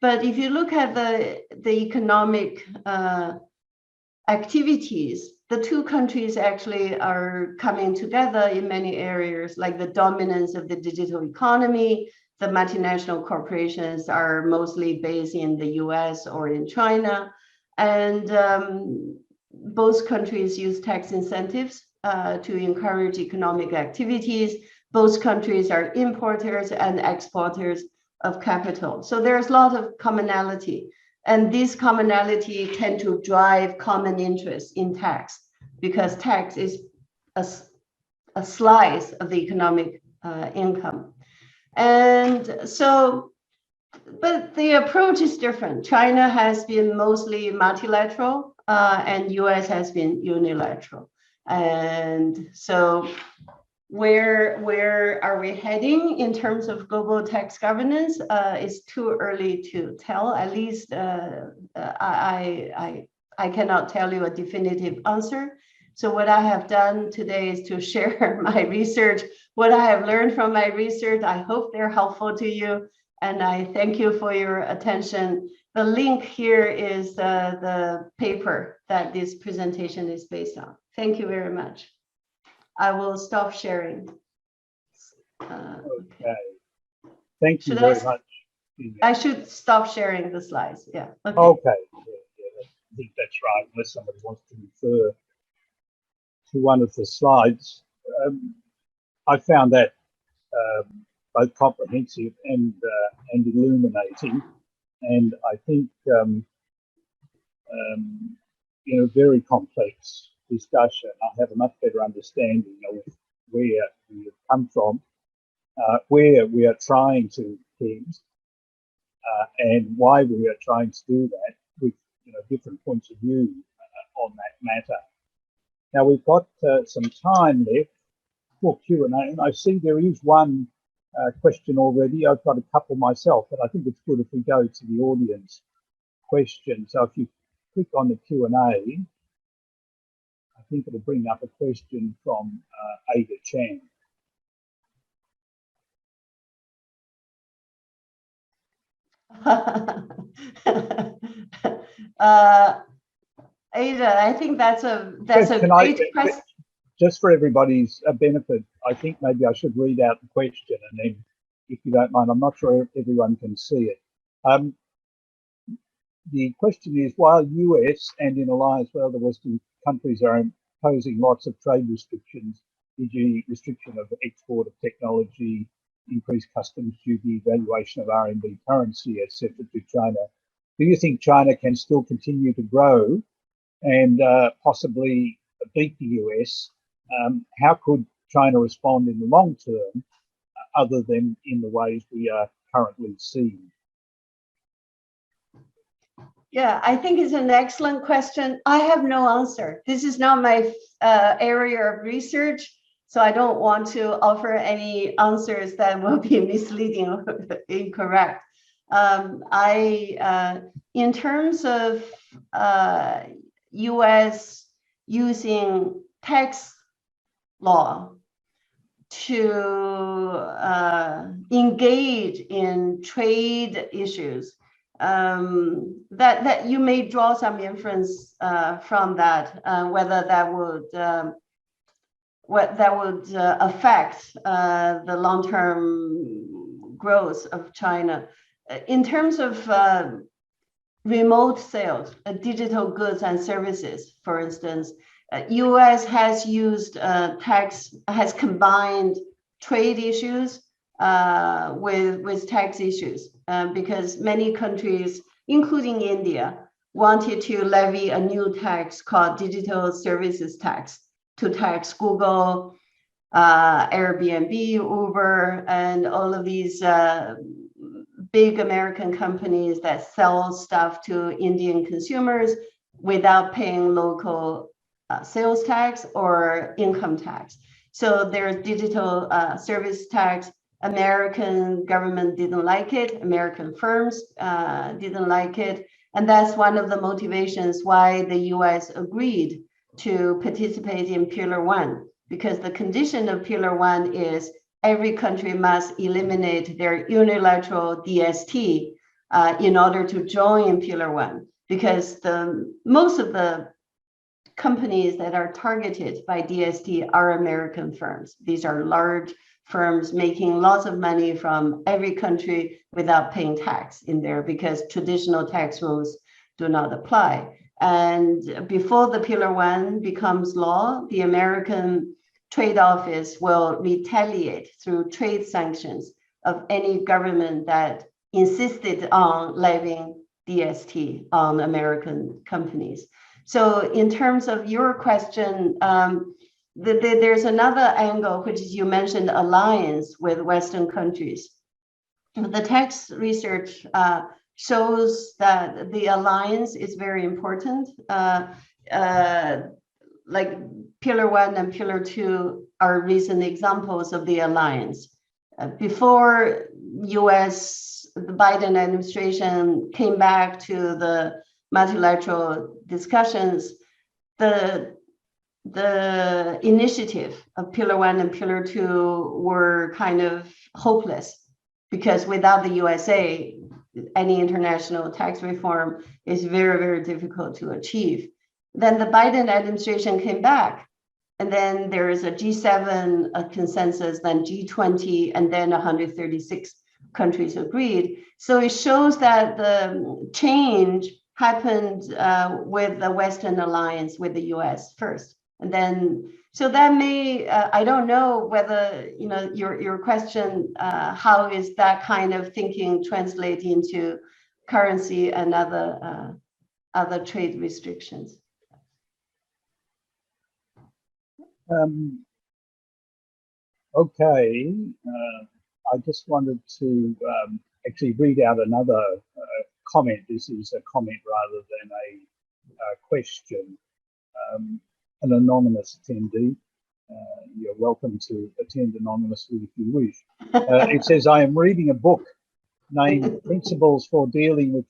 but if you look at the economic activities, the two countries actually are coming together in many areas, like the dominance of the digital economy. The multinational corporations are mostly based in the US or in China. And both countries use tax incentives to encourage economic activities. Both countries are importers and exporters of capital. So there's a lot of commonality. And this commonality tend to drive common interests in tax, because tax is a slice of the economic income. And so, but the approach is different. China has been mostly multilateral and US has been unilateral. And so where are we heading in terms of global tax governance? It's too early to tell. At least I cannot tell you a definitive answer. So what I have done today is to share my research, what I have learned from my research. I hope they're helpful to you, and I thank you for your attention. The link here is the paper that this presentation is based on. Thank you very much. I will stop sharing. Okay. Thank you very much. I should stop sharing the slides. Yeah. Okay. Yeah, I think that's right. Unless somebody wants to refer to one of the slides. I found that both comprehensive and illuminating, and I think in a very complex discussion, I have a much better understanding of where we have come from, where we are trying to head, and why we are trying to do that, with different points of view on that matter. Now we've got some time left for Q&A, and I see there is one question already. I've got a couple myself, but I think it's good if we go to the audience question. So if you click on the Q&A, I think it'll bring up a question from Ada Chan. Ada, I think that's a great question. Just for everybody's benefit, I think maybe I should read out the question, and then, if you don't mind, I'm not sure if everyone can see it. The question is, while US and in alliance with other Western countries are imposing lots of trade restrictions, e.g. restriction of export of technology, increased customs duty, valuation of RMB currency, etc. to China, do you think China can still continue to grow and possibly beat the US? How could China respond in the long term other than in the ways we are currently seeing? Yeah, I think it's an excellent question. I have no answer. This is not my area of research, so I don't want to offer any answers that will be misleading or incorrect. In terms of US using tax law to engage in trade issues, that you may draw some inference from that, whether that would affect the long-term growth of China. In terms of remote sales, digital goods and services, for instance, US has used has combined trade issues with tax issues, because many countries, including India, wanted to levy a new tax called digital services tax to tax Google, Airbnb, Uber, and all of these big American companies that sell stuff to Indian consumers without paying local sales tax or income tax. So there's digital service tax. American government didn't like it. American firms didn't like it. And that's one of the motivations why the US agreed to participate in Pillar 1, because the condition of Pillar 1 is every country must eliminate their unilateral DST in order to join Pillar 1, because most of the companies that are targeted by DST are American firms. These are large firms making lots of money from every country without paying tax in there, because traditional tax rules do not apply. And before the Pillar 1 becomes law, the American Trade Office will retaliate through trade sanctions of any government that insisted on levying DST on American companies. So in terms of your question, there's another angle, which is you mentioned alliance with Western countries. The tax research shows that the alliance is very important. Like Pillar 1 and Pillar 2 are recent examples of the alliance. Before the Biden administration came back to the multilateral discussions, the initiative of Pillar 1 and Pillar 2 were kind of hopeless, because without the USA, any international tax reform is very, very difficult to achieve. Then the Biden administration came back, and then there is a G7 consensus, then G20, and then 136 countries agreed. So it shows that the change happened with the Western alliance with the US first. And then, so that may, I don't know whether, your question, how is that kind of thinking translate into currency and other trade restrictions? Okay, I just wanted to actually read out another comment. This is a comment rather than a question. An anonymous attendee. You're welcome to attend anonymously if you wish. It says, I am reading a book named Principles for Dealing with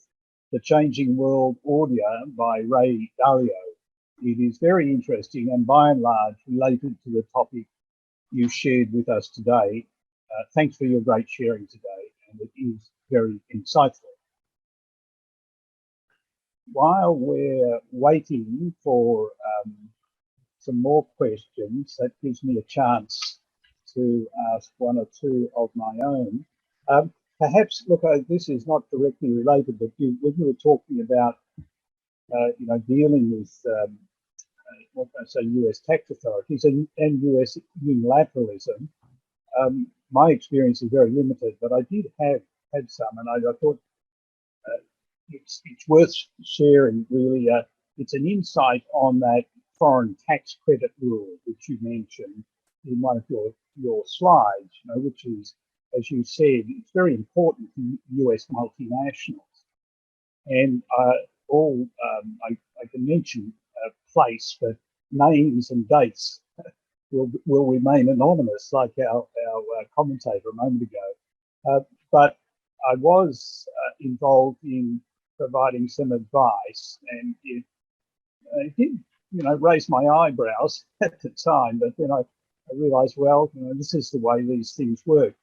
the Changing World Order by Ray Dalio. It is very interesting and by and large related to the topic you shared with us today. Thanks for your great sharing today, and it is very insightful. While we're waiting for some more questions, that gives me a chance to ask one or two of my own. Perhaps, look, this is not directly related, but when you were talking about, dealing with, what I say, US tax authorities and US unilateralism, my experience is very limited, but I did have some, and I thought it's worth sharing, really. It's an insight on that foreign tax credit rule, which you mentioned in one of your slides, which is, as you said, it's very important for US multinationals. And I can mention a place, but names and dates will remain anonymous, like our commentator a moment ago. But I was involved in providing some advice, and it did, raise my eyebrows at the time. But then I realised, well, this is the way these things work.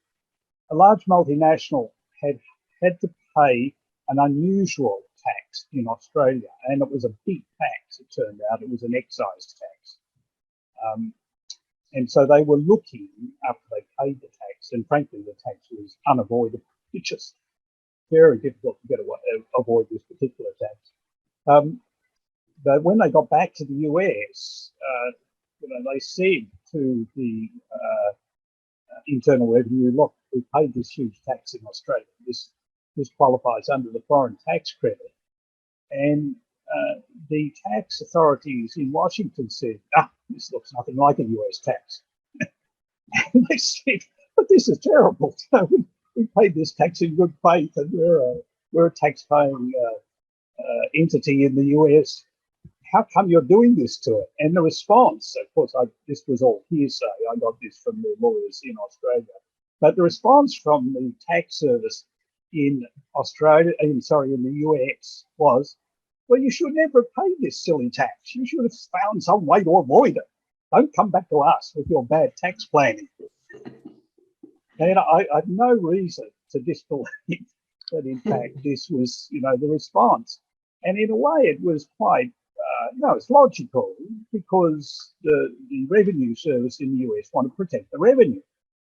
A large multinational had to pay an unusual tax in Australia, and it was a big tax. It turned out it was an excise tax. And so they were looking, after they paid the tax, and frankly, the tax was unavoidable. It's just very difficult to avoid this particular tax. But when they got back to the US, they said to the Internal Revenue, look, we paid this huge tax in Australia. This qualifies under the foreign tax credit. And the tax authorities in Washington said, this looks nothing like a US tax. And they said, but this is terrible. We paid this tax in good faith, and we're a tax-paying entity in the US. How come you're doing this to it? And the response, of course, this was all hearsay. I got this from the lawyers in Australia. But the response from the tax service in the US was, well, you should never have paid this silly tax. You should have found some way to avoid it. Don't come back to us with your bad tax planning. And I have no reason to disbelieve that, in fact, this was, the response. And in a way, it was quite, it's logical, because the revenue service in the US want to protect the revenue.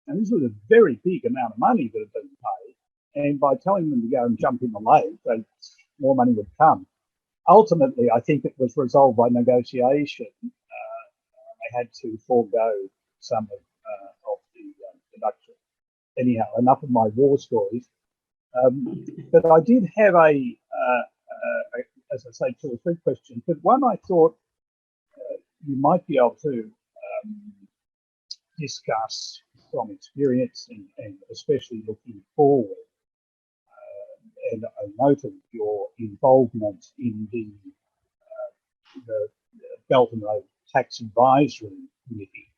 And this was a very big amount of money that had been paid. And by telling them to go and jump in the lake, more money would come. Ultimately, I think it was resolved by negotiation. They had to forego some of the deduction. Anyhow, enough of my war stories. But I did have as I say, 2 or 3 questions. But one I thought you might be able to discuss from experience, and especially looking forward. And I noted your involvement in the Belt and Road Tax Advisory Committee.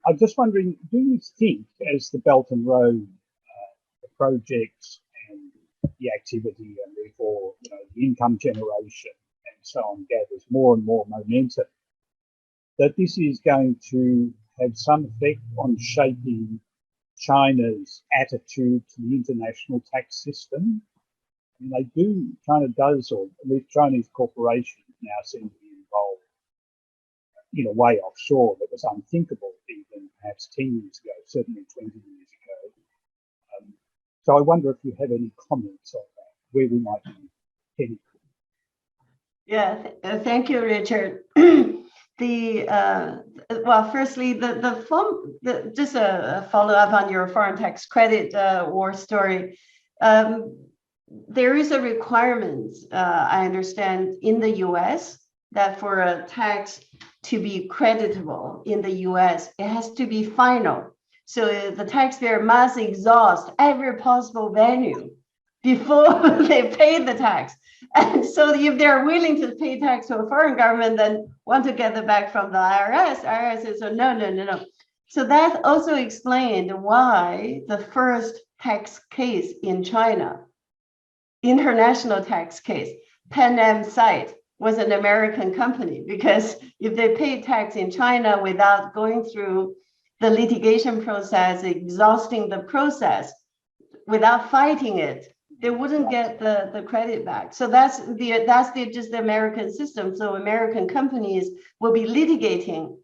I'm just wondering, do you think, as the Belt and Road projects and the activity, and therefore the income generation and so on, gathers more and more momentum, that this is going to have some effect on shaping China's attitude to the international tax system? I mean, or at least Chinese corporations now seem to be involved in a way offshore that was unthinkable even perhaps 10 years ago, certainly 20 years ago. So I wonder if you have any comments on that, where we might be heading. Yeah, thank you, Richard. Well, firstly, just a follow up on your foreign tax credit war story. There is a requirement, I understand, in the US that for a tax to be creditable in the US, it has to be final. So the taxpayer must exhaust every possible venue before they pay the tax. And so if they're willing to pay tax to a foreign government, then want to get it back from the IRS says, so no. So that also explained why the first tax case in China, international tax case, Pan Am site, was an American company, because if they paid tax in China without going through the litigation process, exhausting the process, without fighting it, they wouldn't get the credit back. So that's just the American system. So American companies will be litigating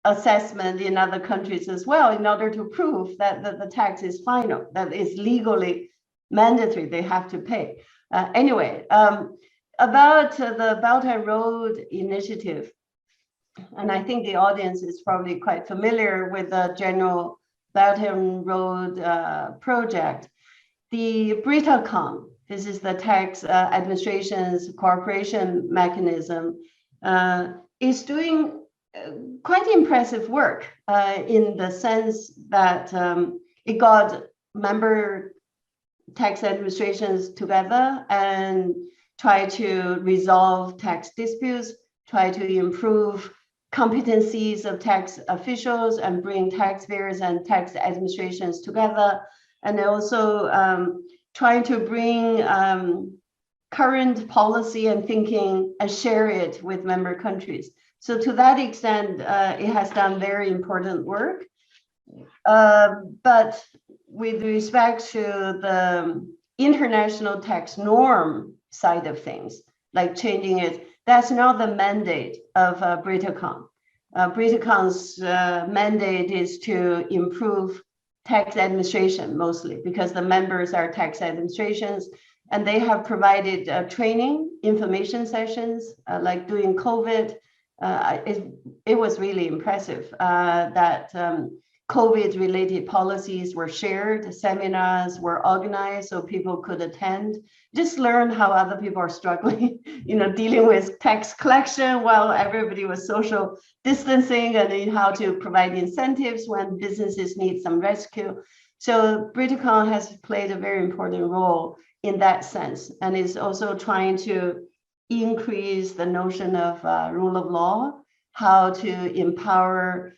assessment in other countries as well in order to prove that the tax is final, that is legally mandatory, they have to pay. Anyway, about the Belt and Road Initiative, and I think the audience is probably quite familiar with the general Belt and Road project. The BRITACOM This is the tax administration's cooperation mechanism, is doing quite impressive work in the sense that it got member tax administrations together and try to resolve tax disputes, try to improve competencies of tax officials and bring taxpayers and tax administrations together. And also trying to bring current policy and thinking and share it with member countries. So to that extent, it has done very important work. But with respect to the international tax norm side of things, like changing it, that's not the mandate of BRITACON. BRITACON's mandate is to improve tax administration mostly, because the members are tax administrations, and they have provided training, information sessions, like during COVID. It was really impressive that COVID-related policies were shared, seminars were organized so people could attend, just learn how other people are struggling, dealing with tax collection while everybody was social distancing, and how to provide incentives when businesses need some rescue. So BRITACON has played a very important role in that sense, and is also trying to increase the notion of rule of law, how to empower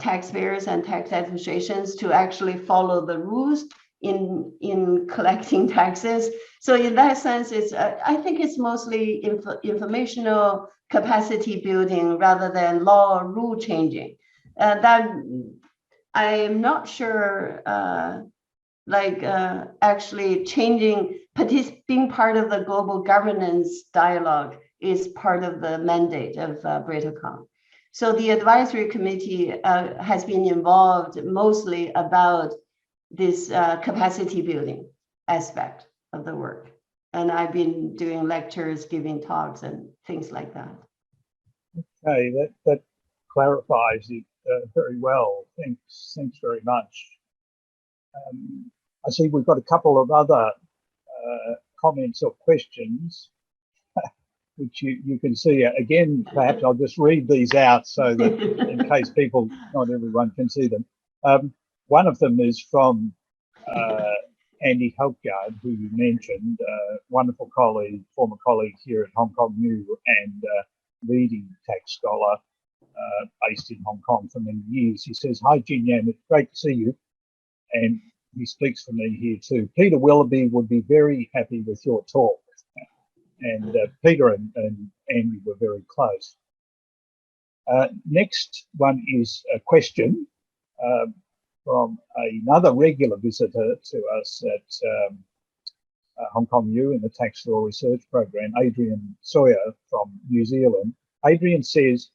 taxpayers and tax administrations to actually follow the rules in collecting taxes. So in that sense, it's I think it's mostly informational capacity building rather than law or rule changing. That I am not sure, actually changing, being part of the global governance dialogue is part of the mandate of BRITACON. So the advisory committee has been involved mostly about this capacity building aspect of the work. And I've been doing lectures, giving talks and things like that. Okay, that clarifies it very well. Thanks very much. I see we've got a couple of other comments or questions, which you can see. Again, perhaps I'll just read these out so that in case not everyone can see them. One of them is from Andy Helpgard, who you mentioned, wonderful colleague, former colleague here at Hong Kong U, and leading tax scholar based in Hong Kong for many years. He says, "Hi Jinyan, it's great to see you." And he speaks for me here too. "Peter Willoughby would be very happy with your talk." And Peter and Andy were very close. Next one is a question from another regular visitor to us at Hong Kong U in the Tax Law Research Program, Adrian Sawyer from New Zealand. Adrian says,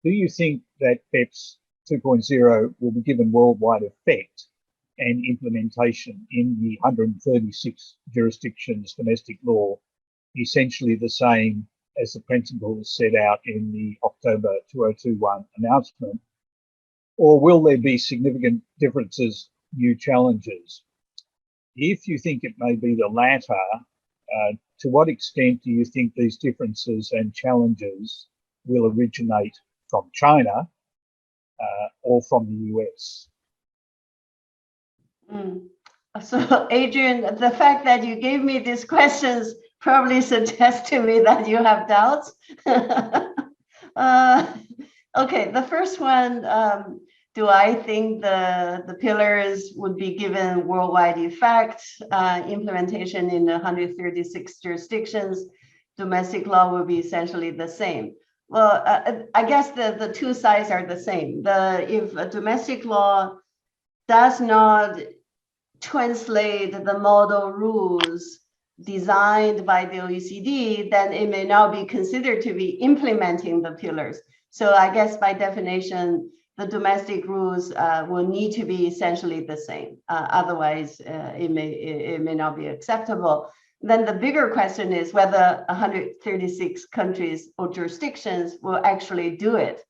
"Do you think that BEPS 2.0 will be given worldwide effect and implementation in the 136 jurisdictions domestic law essentially the same as the principles set out in the October 2021 announcement? Or will there be significant differences, new challenges? If you think it may be the latter, to what extent do you think these differences and challenges will originate from China or from the US?" So Adrian, the fact that you gave me these questions probably suggests to me that you have doubts. Okay, the first one, do I think the pillars would be given worldwide effect, implementation in 136 jurisdictions, domestic law will be essentially the same? Well, I guess the two sides are the same. If a domestic law does not translate the model rules designed by the OECD, then it may now be considered to be implementing the pillars. So I guess by definition, the domestic rules will need to be essentially the same. Otherwise, it may not be acceptable. Then the bigger question is whether 136 countries or jurisdictions will actually do it.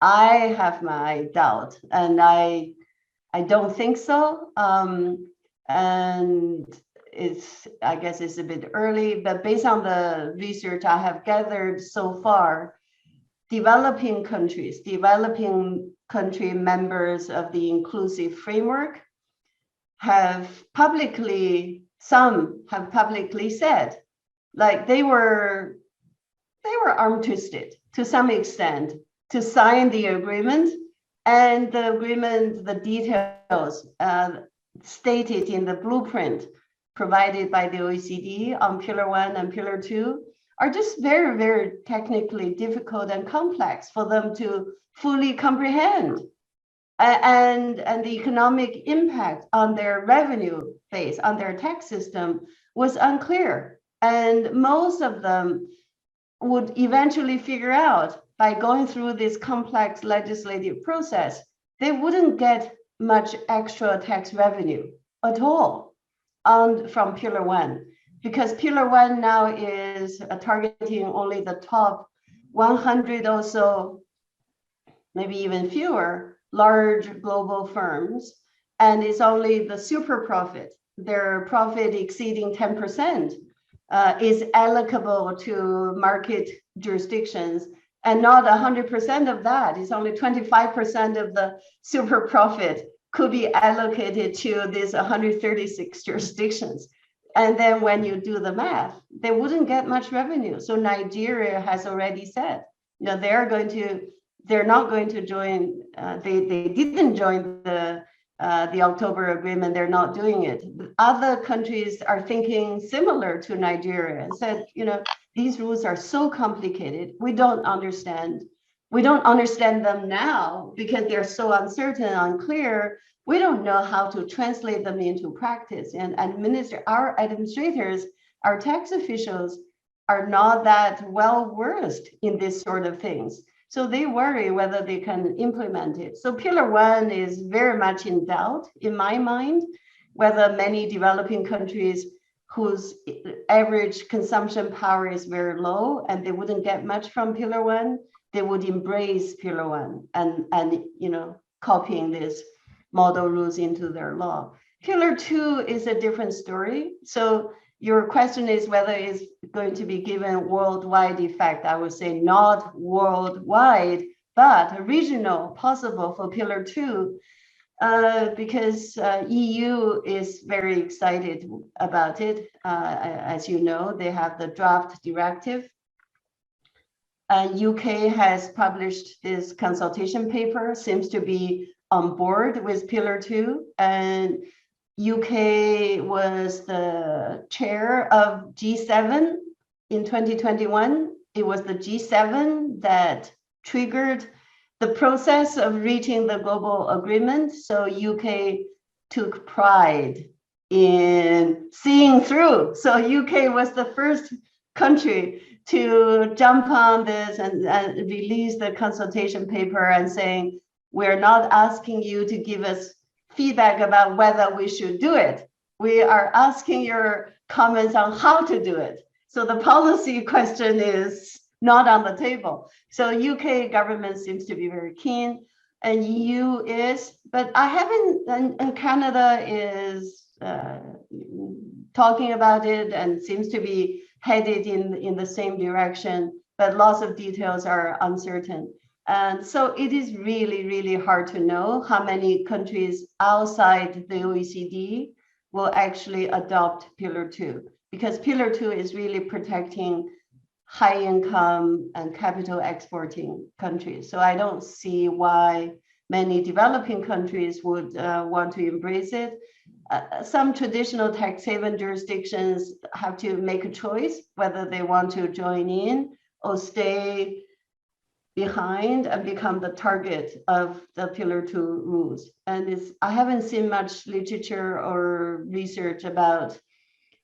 I have my doubt, and I don't think so. And I guess it's a bit early, but based on the research I have gathered so far, developing country members of the inclusive framework some have publicly said, like they were arm twisted to some extent to sign the agreement, and the agreement, the details stated in the blueprint provided by the OECD on Pillar 1 and Pillar 2 are just very, very technically difficult and complex for them to fully comprehend. And the economic impact on their revenue base, on their tax system was unclear. And most of them would eventually figure out by going through this complex legislative process, they wouldn't get much extra tax revenue at all from Pillar 1, because Pillar 1 now is targeting only the top 100 or so, maybe even fewer, large global firms, and it's only the super profit, their profit exceeding 10%, is allocable to market jurisdictions, and not 100% of that. It's only 25% of the super profit could be allocated to these 136 jurisdictions. And then when you do the math, they wouldn't get much revenue. So Nigeria has already said, you know, they're not going to join. They didn't join the October agreement. They're not doing it. Other countries are thinking similar to Nigeria and said, you know, these rules are so complicated. We don't understand them now because they're so uncertain, unclear. We don't know how to translate them into practice. And our administrators, our tax officials are not that well versed in this sort of things. So they worry whether they can implement it. So Pillar 1 is very much in doubt in my mind, whether many developing countries whose average consumption power is very low and they wouldn't get much from Pillar 1, they would embrace Pillar 1 and you know, copying this model rules into their law. Pillar 2 is a different story. So your question is whether it's going to be given worldwide effect. I would say not worldwide, but regional, possible for Pillar 2, because EU is very excited about it. As you know, they have the draft directive. UK has published this consultation paper, seems to be on board with Pillar 2, and UK was the chair of G7 in 2021. It was the G7 that triggered the process of reaching the global agreement. So UK took pride in seeing through. So UK was the first country to jump on this and release the consultation paper and saying, we're not asking you to give us feedback about whether we should do it. We are asking your comments on how to do it. So the policy question is not on the table. So UK government seems to be very keen, and EU is, but I haven't, and Canada is talking about it and seems to be headed in the same direction, but lots of details are uncertain. And so it is really, really hard to know how many countries outside the OECD will actually adopt Pillar 2, because Pillar 2 is really protecting high income and capital exporting countries. So I don't see why many developing countries would want to embrace it. Some traditional tax haven jurisdictions have to make a choice whether they want to join in or stay behind and become the target of the Pillar 2 rules. And I haven't seen much literature or research about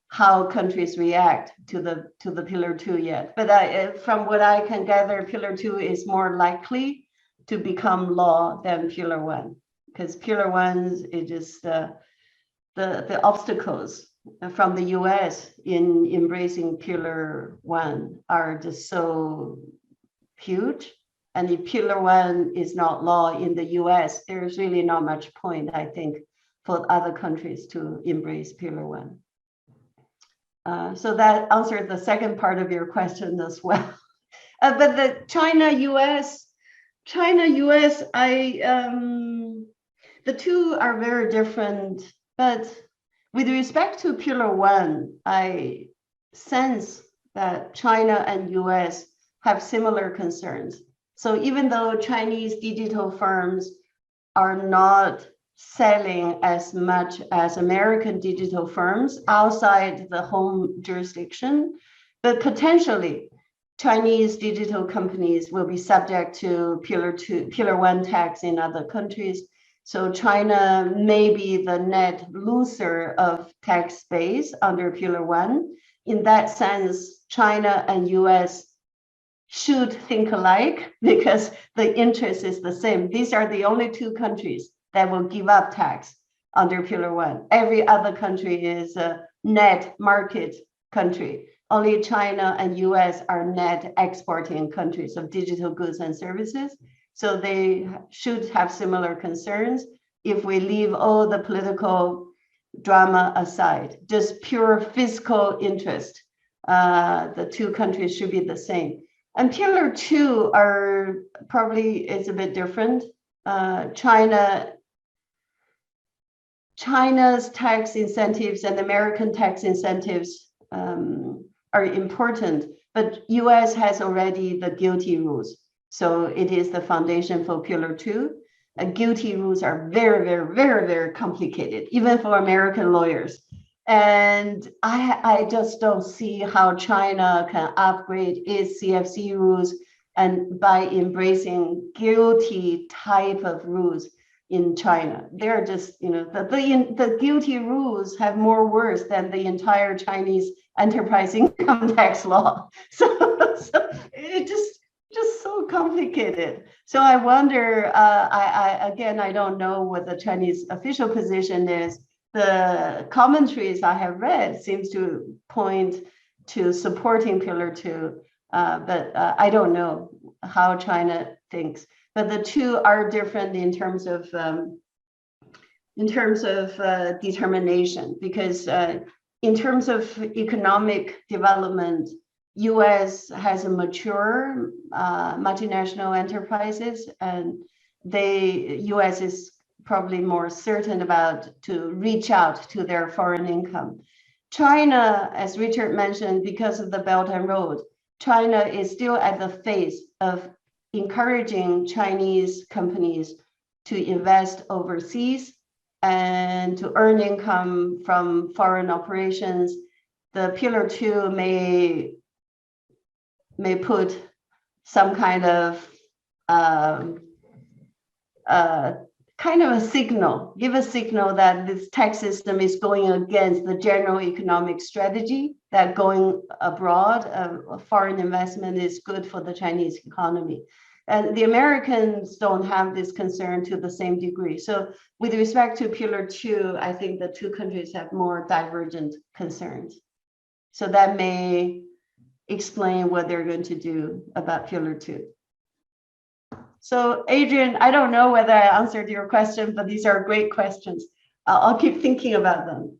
how countries react to the Pillar 2 yet. But from what I can gather, Pillar 2 is more likely to become law than Pillar 1, because Pillar 1 is just the obstacles from the US in embracing Pillar 1 are just so huge. And if Pillar 1 is not law in the US, there's really not much point, I think, for other countries to embrace Pillar 1. So that answered the second part of your question as well. But the China-US, the two are very different. But with respect to Pillar 1, I sense that China and US have similar concerns. So even though Chinese digital firms are not selling as much as American digital firms outside the home jurisdiction, but potentially Chinese digital companies will be subject to Pillar 1 tax in other countries. So China may be the net loser of tax base under Pillar 1. In that sense, China and US should think alike because the interest is the same. These are the only two countries that will give up tax under Pillar 1. Every other country is a net market country. Only China and US are net exporting countries of digital goods and services. So they should have similar concerns. If we leave all the political drama aside, just pure fiscal interest, the two countries should be the same. And Pillar 2 are probably is a bit different. China's tax incentives and American tax incentives are important, but US has already the GILTI rules. So it is the foundation for Pillar 2. GILTI rules are very, very, very, very complicated, even for American lawyers. And I just don't see how China can upgrade its CFC rules and by embracing GILTI type of rules in China. They're just, the GILTI rules have more words than the entire Chinese enterprise income tax law. So it just so complicated. So I wonder, I don't know what the Chinese official position is. The commentaries I have read seems to point to supporting Pillar 2, but I don't know how China thinks. But the two are different in terms of determination, because in terms of economic development, US has a mature multinational enterprises, and US is probably more certain about to reach out to their foreign income. China, as Richard mentioned, because of the Belt and Road, China is still at the phase of encouraging Chinese companies to invest overseas and to earn income from foreign operations. The Pillar 2 may put some kind of a signal, give a signal that this tax system is going against the general economic strategy, that going abroad, foreign investment is good for the Chinese economy. And the Americans don't have this concern to the same degree. So with respect to Pillar 2, I think the two countries have more divergent concerns. So that may explain what they're going to do about Pillar 2. So Adrian, I don't know whether I answered your question, but these are great questions. I'll keep thinking about them.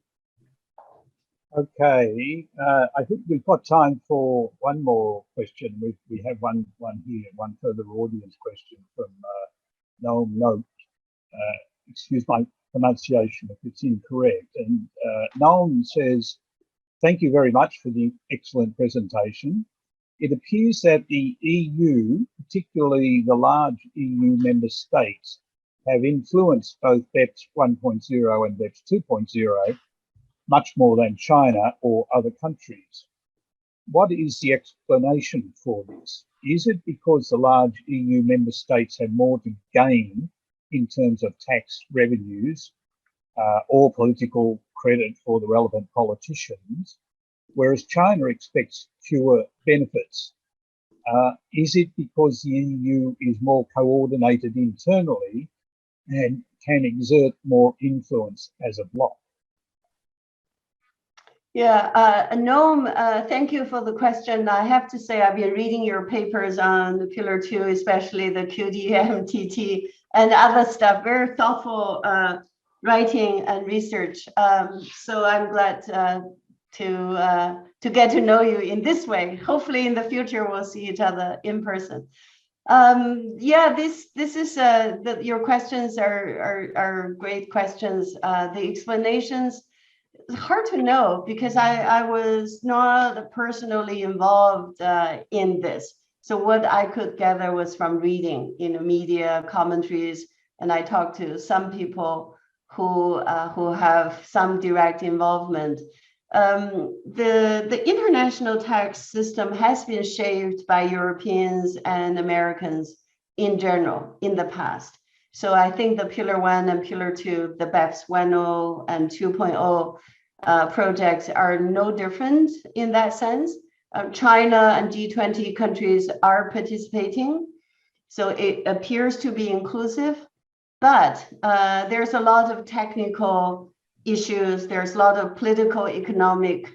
Okay, I think we've got time for one more question. We have one here, one further audience question from Noam Note. Excuse my pronunciation if it's incorrect. And Noam says, thank you very much for the excellent presentation. It appears that the EU, particularly the large EU member states, have influenced both BEPS 1.0 and BEPS 2.0 much more than China or other countries. What is the explanation for this? Is it because the large EU member states have more to gain in terms of tax revenues or political credit for the relevant politicians, whereas China expects fewer benefits? Is it because the EU is more coordinated internally and can exert more influence as a bloc? Yeah, Noam, thank you for the question. I have to say I've been reading your papers on the Pillar 2, especially the QDMTT and other stuff, very thoughtful writing and research. So I'm glad to get to know you in this way. Hopefully in the future we'll see each other in person. Yeah, this is your questions are great questions. The explanations, it's hard to know because I was not personally involved in this. So what I could gather was from reading, media commentaries, and I talked to some people who have some direct involvement. The international tax system has been shaped by Europeans and Americans in general in the past. So I think the Pillar 1 and Pillar 2, the BEPS 1.0 and 2.0 projects are no different in that sense. China and G20 countries are participating, so it appears to be inclusive, but there's a lot of technical issues, there's a lot of political, economic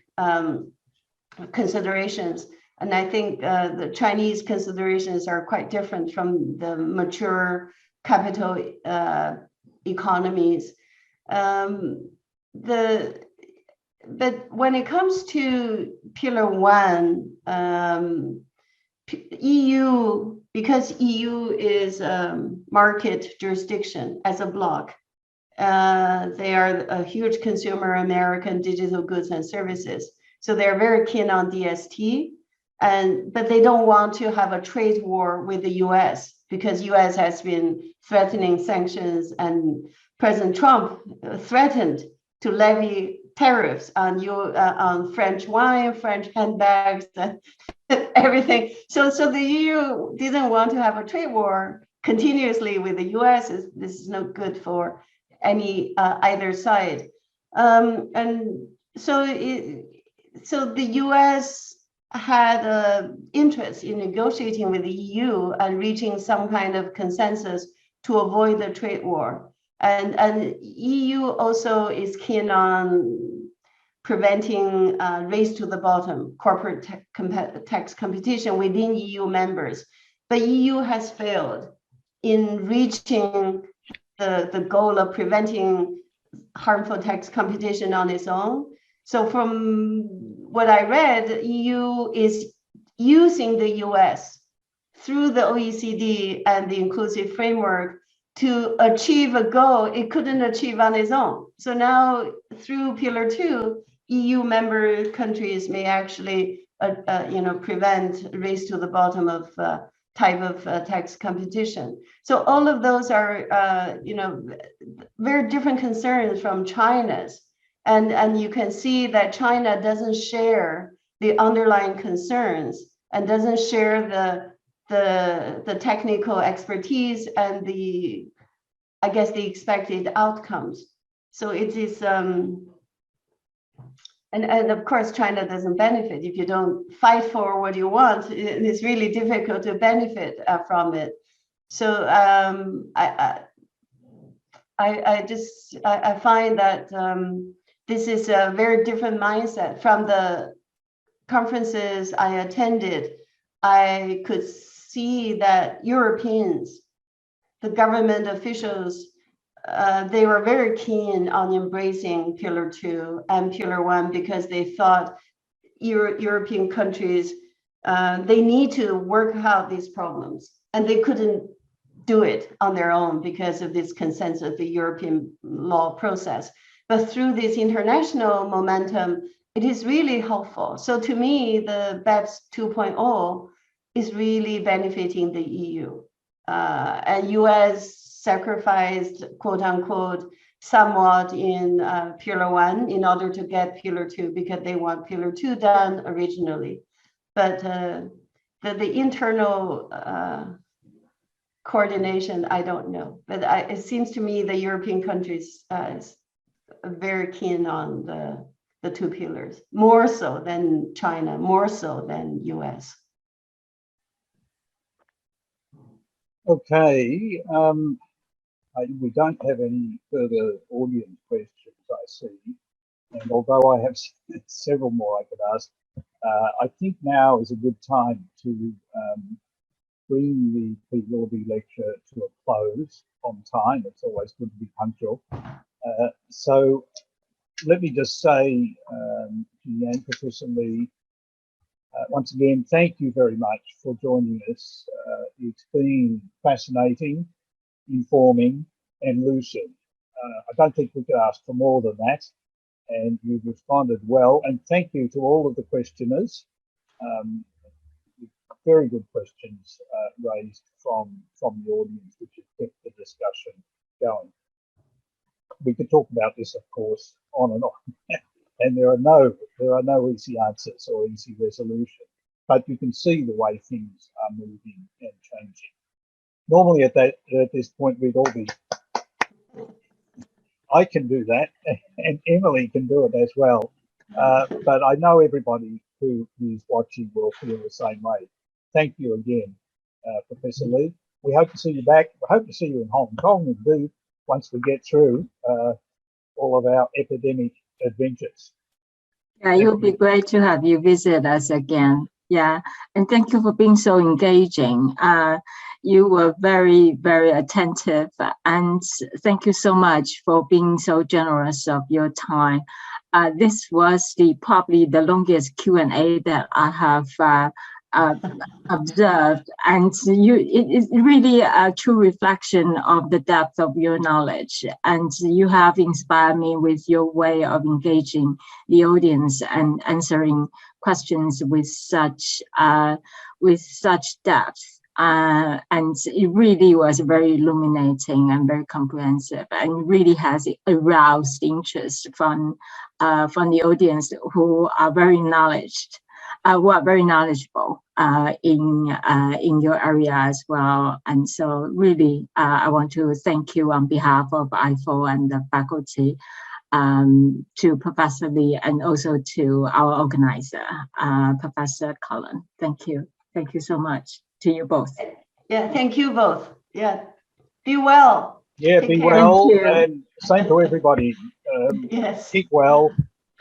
considerations, and I think the Chinese considerations are quite different from the mature capital economies. But when it comes to Pillar 1, EU, because EU is market jurisdiction as a bloc, they are a huge consumer American digital goods and services. So they're very keen on DST, but they don't want to have a trade war with the US because US has been threatening sanctions, and President Trump threatened to levy tariffs on French wine, French handbags, and everything. So the EU didn't want to have a trade war continuously with the US. This is not good for any either side. And so the US had an interest in negotiating with the EU and reaching some kind of consensus to avoid the trade war. And EU also is keen on preventing race to the bottom, corporate tax competition within EU members. But EU has failed in reaching the goal of preventing harmful tax competition on its own. So from what I read, EU is using the US through the OECD and the inclusive framework to achieve a goal it couldn't achieve on its own. So now through Pillar 2, EU member countries may actually prevent race to the bottom of type of tax competition. So all of those are very different concerns from China's. And you can see that China doesn't share the underlying concerns and doesn't share the technical expertise and the expected outcomes. So it is, and of course, China doesn't benefit. If you don't fight for what you want, it's really difficult to benefit from it. So I find that this is a very different mindset from the conferences I attended. I could see that Europeans, the government officials, they were very keen on embracing Pillar 2 and Pillar 1 because they thought European countries, they need to work out these problems, and they couldn't do it on their own because of this consensus, the European law process. But through this international momentum, it is really helpful. So to me, the BEPS 2.0 is really benefiting the EU. And US sacrificed, quote unquote, somewhat in Pillar 1 in order to get Pillar 2 because they want Pillar 2 done originally. But the internal coordination, I don't know. But it seems to me the European countries is very keen on the two pillars, more so than China, more so than US. Okay, we don't have any further audience questions, I see. And although I have several more I could ask, I think now is a good time to bring the Willoughby lecture to a close on time. It's always good to be punctual. So let me just say, Jinyan, and Professor Lee. Once again, thank you very much for joining us. It's been fascinating, informing, and lucid. I don't think we could ask for more than that, and you've responded well. And thank you to all of the questioners. Very good questions raised from the audience, which have kept the discussion going. We could talk about this, of course, on and on, and there are no easy answers or easy resolution. But you can see the way things are moving and changing. Normally, at this point, we'd all be. I can do that, and Emily can do it as well. But I know everybody who is watching will feel the same way. Thank you again, Professor Lee. We hope to see you back. We hope to see you in Hong Kong, indeed, once we get through all of our epidemic adventures. Yeah, it would be great to have you visit us again. Yeah, and thank you for being so engaging. You were very, very attentive, and thank you so much for being so generous of your time. This was probably the longest Q&A that I have observed, and it is really a true reflection of the depth of your knowledge, and you have inspired me with your way of engaging the audience and answering questions with such depth, and it really was very illuminating and very comprehensive, and really has aroused interest from the audience who are very knowledgeable in your area as well. And so really, I want to thank you on behalf of AIIFL and the faculty, to Professor Lee, and also to our organizer, Professor Cullen. Thank you. Thank you so much to you both. Yeah, thank you both. Yeah, be well. Yeah, be well, and same to everybody. Yes. Keep well,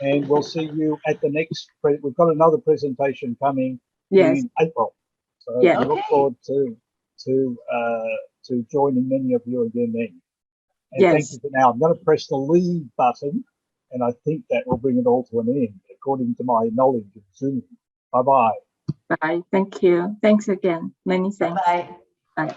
and we'll see you at the next. We've got another presentation coming in April, so we look forward to joining many of you again then. And thank you for now. I'm going to press the leave button, and I think that will bring it all to an end, according to my knowledge of Zoom. Bye-bye. Bye. Thank you. Thanks again. Many thanks. Bye. Bye.